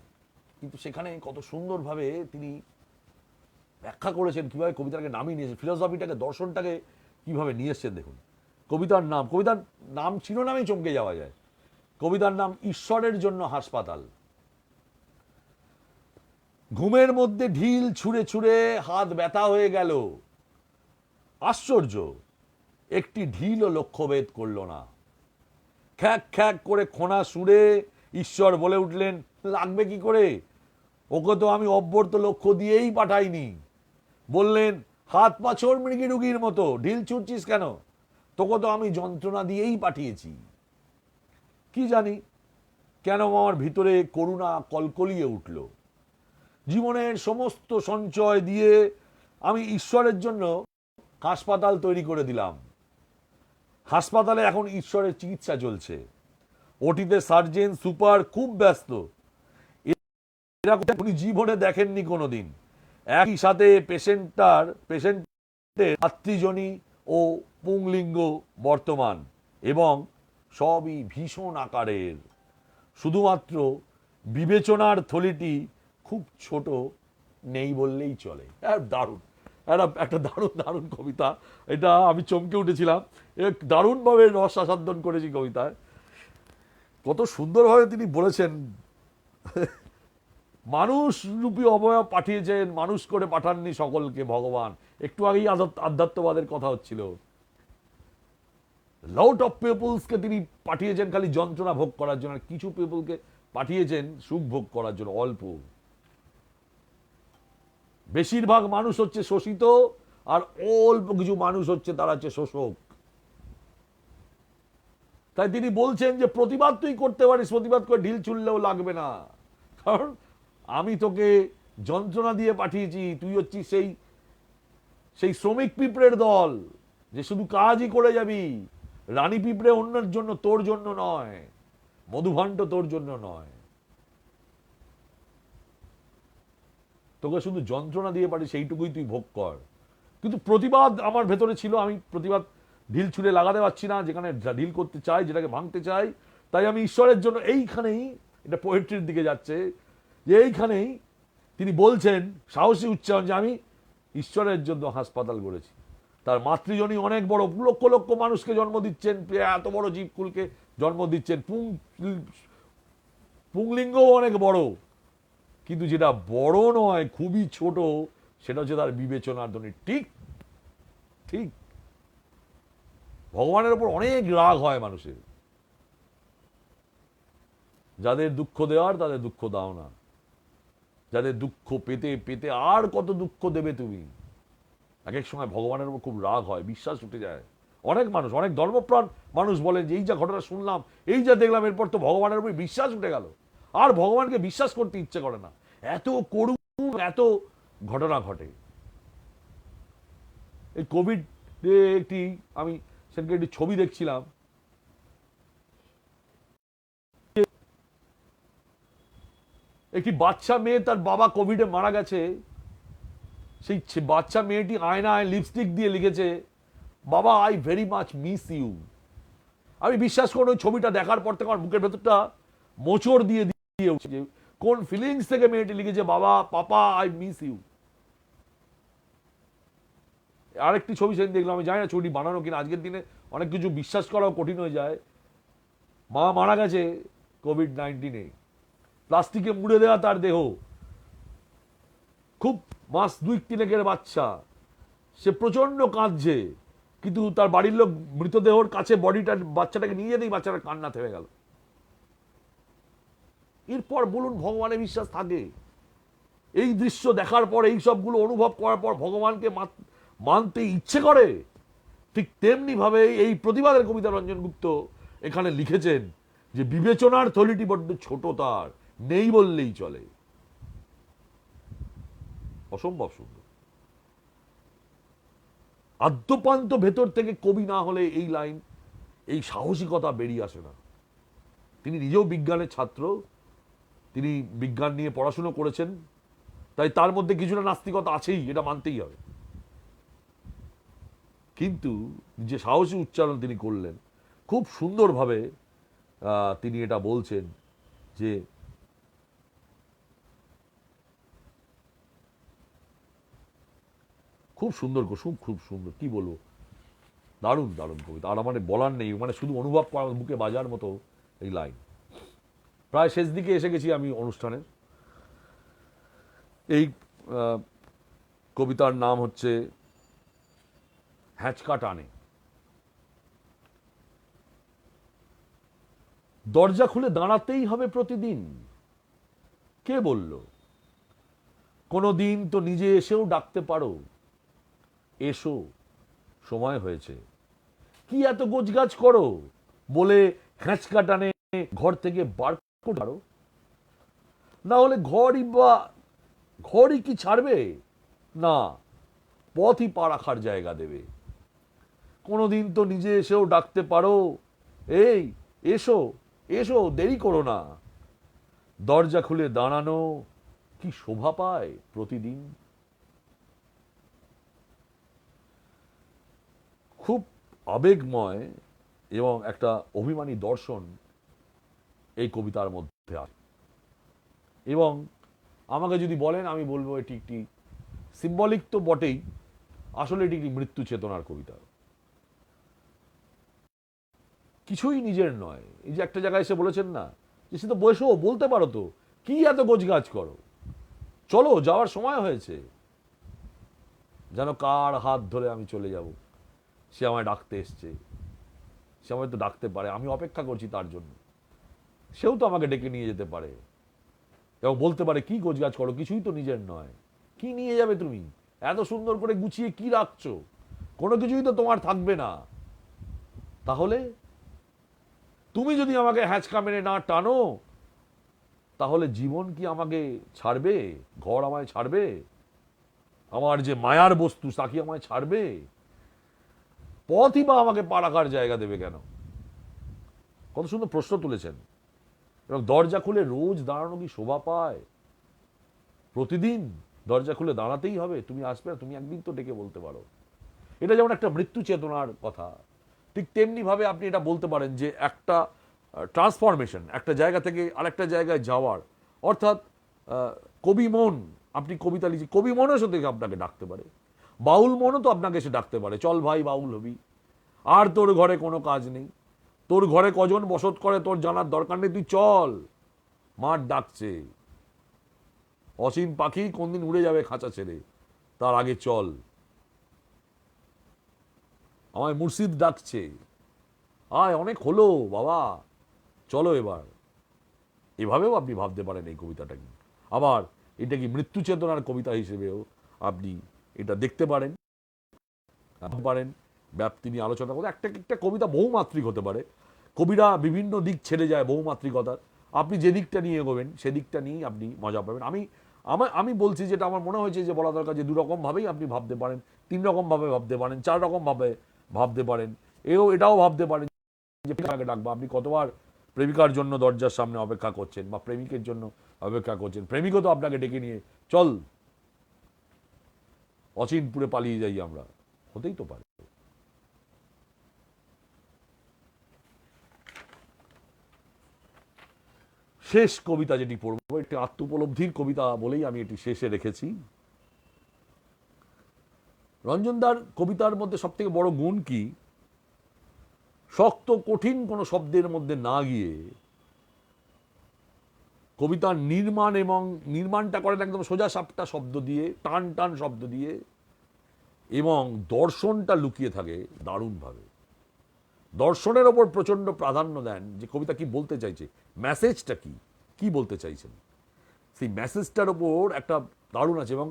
কিন্তু সেখানে কত সুন্দরভাবে তিনি ব্যাখ্যা করেছেন, কিভাবে কবিতাটাকে নামিয়ে নিয়েছেন, ফিলোসফিটাকে, দর্শনটাকে কিভাবে নিয়ে এসছেন। দেখুন কবিতার নাম শিরোনামেই চমকে যাওয়া যায়। কবিতার নাম ঈশ্বরের জন্য হাসপাতাল। ঘুমের মধ্যে ঢিল ছুঁড়ে ছুঁড়ে হাত ব্যথা হয়ে গেল, আশ্চর্য একটি ঢিলও লক্ষ্যভেদ করল না। খ্যাক খ্যাক করে খোনা সুরে ঈশ্বর বলে উঠলেন, লাগবে কি করে, ওকে তো আমি অব্যর্থ লক্ষ্য দিয়েই পাঠাইনি। বললেন, হাত পা ছোড় মৃগী রুগীর মতো, ঢিল ছুটছিস কেন, তোকে তো আমি যন্ত্রণা দিয়েই পাঠিয়েছি। কি জানি কেন আমার ভিতরে করুণা কলকলিয়ে উঠল। জীবনের সমস্ত সঞ্চয় দিয়ে আমি ঈশ্বরের জন্য হাসপাতাল তৈরি করে দিলাম। হাসপাতালে এখন ঈশ্বরের চিকিৎসা চলছে। ওটিতে সার্জেন সুপার খুব ব্যস্ত। এরকম উনি জীবনে দেখেননি কোনোদিন। একই সাথে পেশেন্টের মাতৃজনী ও পুংলিঙ্গ বর্তমান, এবং সবই ভীষণ আকারের। শুধুমাত্র বিবেচনার থলিটি খুব ছোট নেই বললেই চলে। দারুণ একটা দারুণ দারুণ কবিতা। এটা আমি চমকে উঠেছিলাম, দারুণভাবে রস আস্বাদন করেছি কবিতায়। কত সুন্দরভাবে তিনি বলেছেন, মানুষ রূপী অবয়ব পাঠিয়েছেন, মানুষ করে পাঠাননি সকলকে ভগবান। একটু আগেই আধ্যাত্মবাদের কথা হচ্ছিল। লট অফ পিপলসকে তিনি পাঠিয়েছেন খালি যন্ত্রণা ভোগ করার জন্য, কিছু পিপলকে পাঠিয়েছেন সুখ ভোগ করার জন্য, অল্প। বেশিরভাগ মানুষ হচ্ছে শোষিত, আর অল্প কিছু মানুষ হচ্ছে তারা হচ্ছে শোষক। তাই তিনি বলছেন যে প্রতিবাদ তুই করতে পারিস, প্রতিবাদ করে ঢিল ছুড়লেও লাগবে না, কারণ আমি তোকে যন্ত্রণা দিয়ে পাঠিয়েছি। তুই হচ্ছিস সেই শ্রমিক পিঁপড়ের দল, যে শুধু কাজই করে যাবি। রানী পিঁপড়ে অন্যের জন্য, তোর জন্য নয়। মধুভাণ্ড তোর জন্য নয়, তোকে শুধু যন্ত্রণা দিয়ে পারি, সেইটুকুই তুই ভোগ কর। কিন্তু প্রতিবাদ আমার ভেতরে ছিল, আমি প্রতিবাদ ঢিল ছুঁড়ে লাগাতে পারছি না যেখানে ঢিল করতে চাই, যেটাকে ভাঙতে চাই। তাই আমি ঈশ্বরের জন্য, এইখানেই এটা পোয়েট্রির দিকে যাচ্ছে, যে এইখানেই তিনি বলছেন সাহসী উচ্চারণ যে আমি ঈশ্বরের জন্য হাসপাতাল গড়েছি। তার মাতৃজনী অনেক বড়, লক্ষ লক্ষ মানুষকে জন্ম দিচ্ছেন, এত বড় জীবকুলকে জন্ম দিচ্ছেন, পুংলিঙ্গও অনেক বড়, কিন্তু যেটা বড় নয়, খুবই ছোট, সেটা হচ্ছে তার বিবেচনার ধ্বনি। ঠিক ঠিক ভগবানের উপর অনেক রাগ হয় মানুষের। যাদের দুঃখ দেওয়ার তাদের দুঃখ দাও না, যাদের দুঃখ পেতে পেতে আর কত দুঃখ দেবে তুমি। এক এক সময় ভগবানের উপর খুব রাগ হয়, বিশ্বাস উঠে যায়। অনেক মানুষ, অনেক ধর্মপ্রাণ মানুষ বলেন যে এই যা ঘটনা শুনলাম, এই যা দেখলাম, এরপর তো ভগবানের উপর বিশ্বাস উঠে গেল, আর ভগবানকে বিশ্বাস করতে ইচ্ছে করে না, এত করুণ, এত ঘটনা ঘটে। এই কোভিড একটি, আমি সেদিকে একটি ছবি দেখছিলাম, একটি বাচ্চা মেয়ে, তার বাবা কোভিডে মারা গেছে, সেই বাচ্চা মেয়েটি আয়নায় লিপস্টিক দিয়ে লিখেছে, বাবা I very much miss you. আমি বিশ্বাস করুন ওই ছবিটা দেখার পর থেকে আমার বুকের ভেতরটা মোচড় দিয়ে দিয়ে উঠছে, কোন ফিলিংস থেকে মেয়েটি লিখেছে বাবা, পাপা আই মিস ইউ। আরেকটি ছবি সেদিন দেখলাম, আমি জানি না ছবিটি বানানো কিনা, আজকের দিনে অনেক কিছু বিশ্বাস করাও কঠিন হয়ে যায়। মা মারা গেছে কোভিড-19-এ, প্লাস্টিকে মুড়ে দেওয়া তার দেহ, খুব মাস 2-3 বাচ্চা, সে প্রচন্ড কাঁদছে, কিন্তু তার বাড়ির লোক মৃতদেহর কাছে বডিটা, বাচ্চাটাকে নিয়ে যেতেই বাচ্চাটা কান্না থেমে গেল। এরপর বলুন ভগবানে বিশ্বাস থাকে? এই দৃশ্য দেখার পর, এই সবগুলো অনুভব করার পর ভগবানকে মানতে ইচ্ছে করে? ঠিক তেমনি ভাবে এই প্রতিবাদের কবিতা রঞ্জন গুপ্ত এখানে লিখেছেন যে বিবেচনার থলিটি বড্ড ছোট, তার নেই বললেই চলে। অসম্ভব সুন্দর। আদ্যপান্ত ভেতর থেকে কবি না হলে এই লাইন, এই সাহসিকতা বেরিয়ে আসে না। তিনি নিজেও বিজ্ঞানের ছাত্র, তিনি বিজ্ঞান নিয়ে পড়াশুনো করেছেন, তাই তার মধ্যে কিছুটা নাস্তিকতা আছেই, এটা মানতেই হবে। কিন্তু যে সাহসী উচ্চারণ তিনি করলেন, খুব সুন্দরভাবে তিনি এটা বলছেন যে খুব সুন্দর, খুব সুন্দর, কি বলবো, দারুণ দারুণ কবিতা। আর মানে বলার নেই, মানে শুধু অনুভব করা, বুকে বাজার মতো এই লাইন। প্রায় শেষ দিকে এসে গেছি আমি অনুষ্ঠানের। এই কবিতার নাম হচ্ছে হ্যাঁচকা টানে। দরজা খুলে দাঁড়াতেই হবে প্রতিদিন, কে বলল? কোনো দিন তো নিজে এসেও ডাকতে পারো, এসো সময় হয়েছে। কি এত গোছগাছ করো বলে হ্যাঁচকা টানে ঘর থেকে বার করতে পারো? না হলে ঘরই কি ছাড়বে? না, পথই পা রাখার জায়গা দেবে। কোনোদিন তো নিজে এসেও ডাকতে পারো, এই এসো এসো, দেরি করো না। দরজা খুলে দাঁড়ানো কি শোভা পায় প্রতিদিন। খুব আবেগময় এবং একটা অভিমানী দর্শন এই কবিতার মধ্যে আছে। এবং আমাকে যদি বলেন, আমি বলবো এটি একটি সিম্বলিক তো বটেই, আসলে এটি একটি মৃত্যু চেতনার কবিতা। কিছুই নিজের নয়। এই যে একটা জায়গায় এসে বলেছেন না যে সে তো বসো, বলতে পারো তো, কি এত গোছগাছ করো, চলো যাওয়ার সময় হয়েছে। যেন কার হাত ধরে আমি চলে যাব, সে আমায় ডাকতে এসছে, সে আমায় তো ডাকতে পারে, আমি অপেক্ষা করছি তার জন্য, সেও তো আমাকে ডেকে নিয়ে যেতে পারে এবং বলতে পারে কি গোছগাছ করো, কিছুই তো নিজের নয়। কি নিয়ে যাবে তুমি? এত সুন্দর করে গুছিয়ে কি রাখছো? কোনো কিছুই তো তোমার থাকবে না। তাহলে তুমি যদি আমাকে হ্যাঁচকা মেরে না টানো, তাহলে জীবন কি আমাকে ছাড়বে? ঘর আমায় ছাড়বে? আমার যে মায়ার বস্তু তা কি আমায় ছাড়বে? পথই বা আমাকে পা রাখার জায়গা দেবে কেন? কত সুন্দর প্রশ্ন তুলেছেন। এবং দরজা খুলে রোজ দাঁড়ানো কি শোভা পায়? প্রতিদিন দরজা খুলে দাঁড়াতেই হবে, তুমি আসবে না, তুমি একদিন তো ডেকে বলতে পারো। এটা যেমন একটা মৃত্যু চেতনার কথা, ঠিক তেমনি ভাবে আপনি এটা বলতে পারেন যে একটা ট্রান্সফরমেশন, একটা জায়গা থেকে আরেকটা জায়গায় যাওয়ার, অর্থাৎ কবি মন, আপনি কবিতা লিখে কবি মনের সাথে আপনাকে ডাকতে পারে। বাউল মনও তো আপনাকে এসে ডাকতে পারে, চল ভাই বাউল হবি, আর তোর ঘরে কোনো কাজ নেই, তোর ঘরে কজন বসত করে তোর জানার দরকার নেই, তুই চল, মাঠ ডাকছে, অচিন পাখি কোনদিন উড়ে যাবে খাঁচা ছেড়ে, তার আগে চল, আমায় মুর্শিদ ডাকছে, আয় অনেক হলো বাবা, চলো এবার। এভাবেও আপনি ভাবতে পারেন এই কবিতাটাকে। আবার এটা কি মৃত্যু চেতনার কবিতা হিসেবেও আপনি এটা দেখতে পারেন পারেন ব্যাপ্তি নিয়ে আলোচনা করে। একটা একটা কবিতা বহুমাত্রিক হতে পারে, কবিরা বিভিন্ন দিক ছেড়ে যায় বহুমাত্রিকতার, আপনি যে দিকটা নিয়ে এগোবেন সেদিকটা নিয়েই আপনি মজা পাবেন। আমি বলছি যেটা আমার মনে হয়েছে যে বলা দরকার, যে 2 রকমভাবেই আপনি ভাবতে পারেন, 3 রকমভাবে ভাবতে পারেন, 4 রকমভাবে ভাবতে পারেন, এটাও ভাবতে পারেন যে প্রেমিকাকে ডাকবো। আপনি কতবার প্রেমিকার জন্য দরজার সামনে অপেক্ষা করছেন বা প্রেমিকের জন্য অপেক্ষা করছেন, প্রেমিকও তো আপনাকে ডেকে নিয়ে চল অচিনপুরে পালিয়ে যাই আমরা, হতেই তো পারে। শেষ কবিতা যেটি পড়বো, একটি আত্মোপলব্ধির কবিতা বলেই আমি এটি শেষে রেখেছি। রঞ্জনদার কবিতার মধ্যে সব থেকে বড় গুণ কি, শক্ত কঠিন কোনো শব্দের মধ্যে না গিয়ে কবিতার নির্মাণ, এবং নির্মাণটা করেন একদম সোজা সাপটা শব্দ দিয়ে, টান টান শব্দ দিয়ে, এবং দর্শনটা লুকিয়ে থাকে দারুণভাবে। দর্শনের ওপর প্রচন্ড প্রাধান্য দেন, যে কবিতা কি বলতে চাইছে, মেসেজটা কি, কি বলতে চাইছেন, সেই মেসেজটার ওপর একটা দারুণ আছে। এবং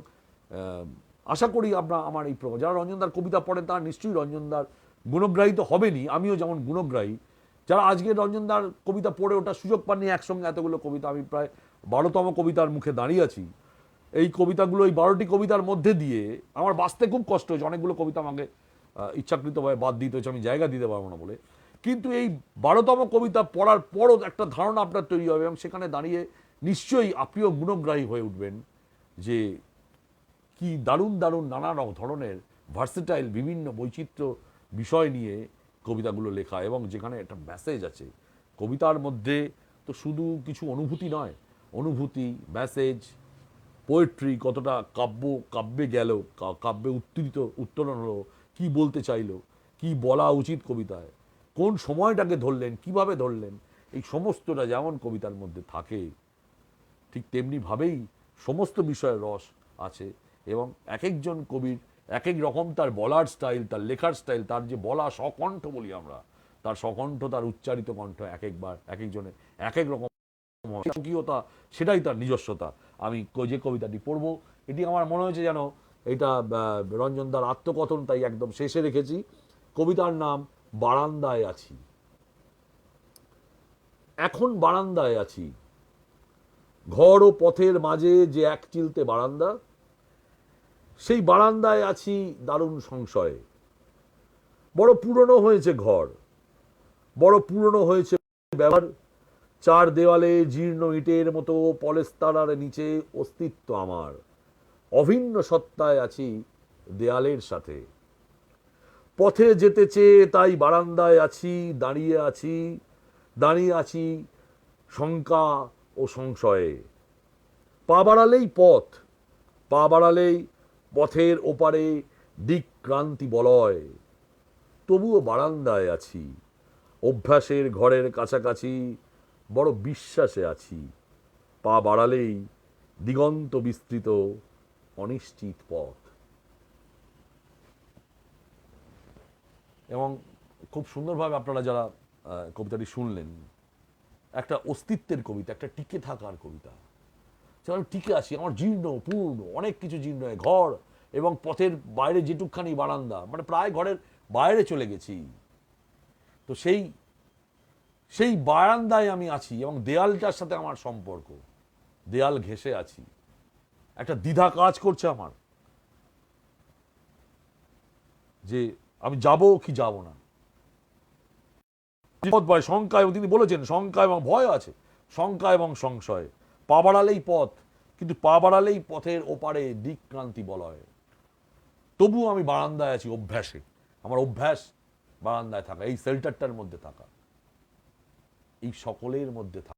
আশা করি আমরা আমার এই যারা রঞ্জনদার কবিতা পড়েন তারা নিশ্চয়ই রঞ্জনদার গুণগ্রাহী তো হবেনই, আমিও যেমন গুণগ্রাহী। যারা আজকে রঞ্জনদার কবিতা পড়ে ওটা সুযোগ পাননি, একসঙ্গে এতগুলো কবিতা, আমি প্রায় 12তম কবিতার মুখে দাঁড়িয়ে আছি। এই কবিতাগুলো, এই 12টি কবিতার মধ্যে দিয়ে আমার বাঁচতে খুব কষ্ট হয়েছে। অনেকগুলো কবিতা আমাকে ইচ্ছাকৃতভাবে বাদ দিতে হয়েছে, আমি জায়গা দিতে পারবো না বলে। কিন্তু এই 12তম কবিতা পড়ার পরও একটা ধারণা আপনার তৈরি হবে, এবং সেখানে দাঁড়িয়ে নিশ্চয়ই আপনিও গুণগ্রাহী হয়ে উঠবেন যে কি দারুণ দারুণ নানা ধরনের ভার্সেটাইল বিভিন্ন বৈচিত্র্য বিষয় নিয়ে কবিতাগুলো লেখা, এবং যেখানে একটা মেসেজ আছে। কবিতার মধ্যে তো শুধু কিছু অনুভূতি নয়, অনুভূতি, মেসেজ, পোয়েট্রি, কতটা কাব্যে গেল, কাব্যে উত্তরণ হলো, কি বলতে চাইলো, কি বলা উচিত কবিতায়, কোন সময়টাকে ধরলেন, কিভাবে ধরলেন, এই সমস্তটা যেমন কবিতার মধ্যে থাকে, ঠিক তেমনিভাবেই সমস্ত বিষয়ের রস আছে। এবং এক একজন কবির এক এক রকম তার বলার স্টাইল, তার লেখার স্টাইল, তার যে বলা স্বকণ্ঠ বলি আমরা, তার স্বকণ্ঠ, তার উচ্চারিত কণ্ঠ এক একবার এক একজনের এক এক রকম স্বকীয়তা, সেটাই তার নিজস্বতা। আমি যে কবিতাটি পড়ব, এটি আমার মনে হয়েছে যেন এটা রঞ্জনদার আত্মকথন, তাই একদম শেষে রেখেছি। কবিতার নাম বারান্দায় আছি। এখন বারান্দায় আছি, ঘর ও পথের মাঝে যে এক চিলতে বারান্দা, সেই বারান্দায় আছি দারুণ সংশয়ে। বড় পুরনো হয়েছে ঘর, বড় পুরনো হয়েছে ব্যবহার, 4 দেওয়ালে জীর্ণ ইটের মতো পলেস্তারার নিচে অস্তিত্ব আমার, অভিন্ন সত্তায় আছি দেয়ালের সাথে। পথে যেতে চেয়ে তাই বারান্দায় আছি, দাঁড়িয়ে আছি শঙ্কা ও সংশয়ে। পা বাড়ালেই পথ, পা বাড়ালেই পথের ওপারে দিকক্রান্তি বলয়, তবুও বারান্দায় আছি, অভ্যাসের ঘরের কাছাকাছি, বড় বিশ্বাসে আছি। পা বাড়ালেই দিগন্ত বিস্তৃত অনিশ্চিত পথ। এবং খুব সুন্দরভাবে আপনারা যারা কবিতাটি শুনলেন, একটা অস্তিত্বের কবিতা, একটা টিকে থাকার কবিতা। আমি টিকে আছি, আমার জীর্ণ পূর্ণ অনেক কিছু জীর্ণ, ঘর এবং পথের বাইরে যেটুকখানি বারান্দা, মানে প্রায় ঘরের বাইরে চলে গেছি। তো সেই বারান্দায় আমি আছি, এবং দেয়ালটার সাথে আমার সম্পর্ক, দেয়াল ঘেঁষে আছি, একটা দ্বিধা কাজ করছে আমার, যে আমি যাব কি যাব না, ভয়, শঙ্কা, এবং তিনি বলেছেন শঙ্কা এবং ভয় আছে, শঙ্কা এবং সংশয়। পা বাড়ালেই পথ, কিন্তু পা বাড়ালেই পথের ওপারে দিকক্রান্তি বলয়, তবুও আমি বারান্দায় আছি অভ্যাসে, আমার অভ্যাস বারান্দায় থাকা, এই শেল্টারটার মধ্যে থাকা, এই সকলের মধ্যে থাকা।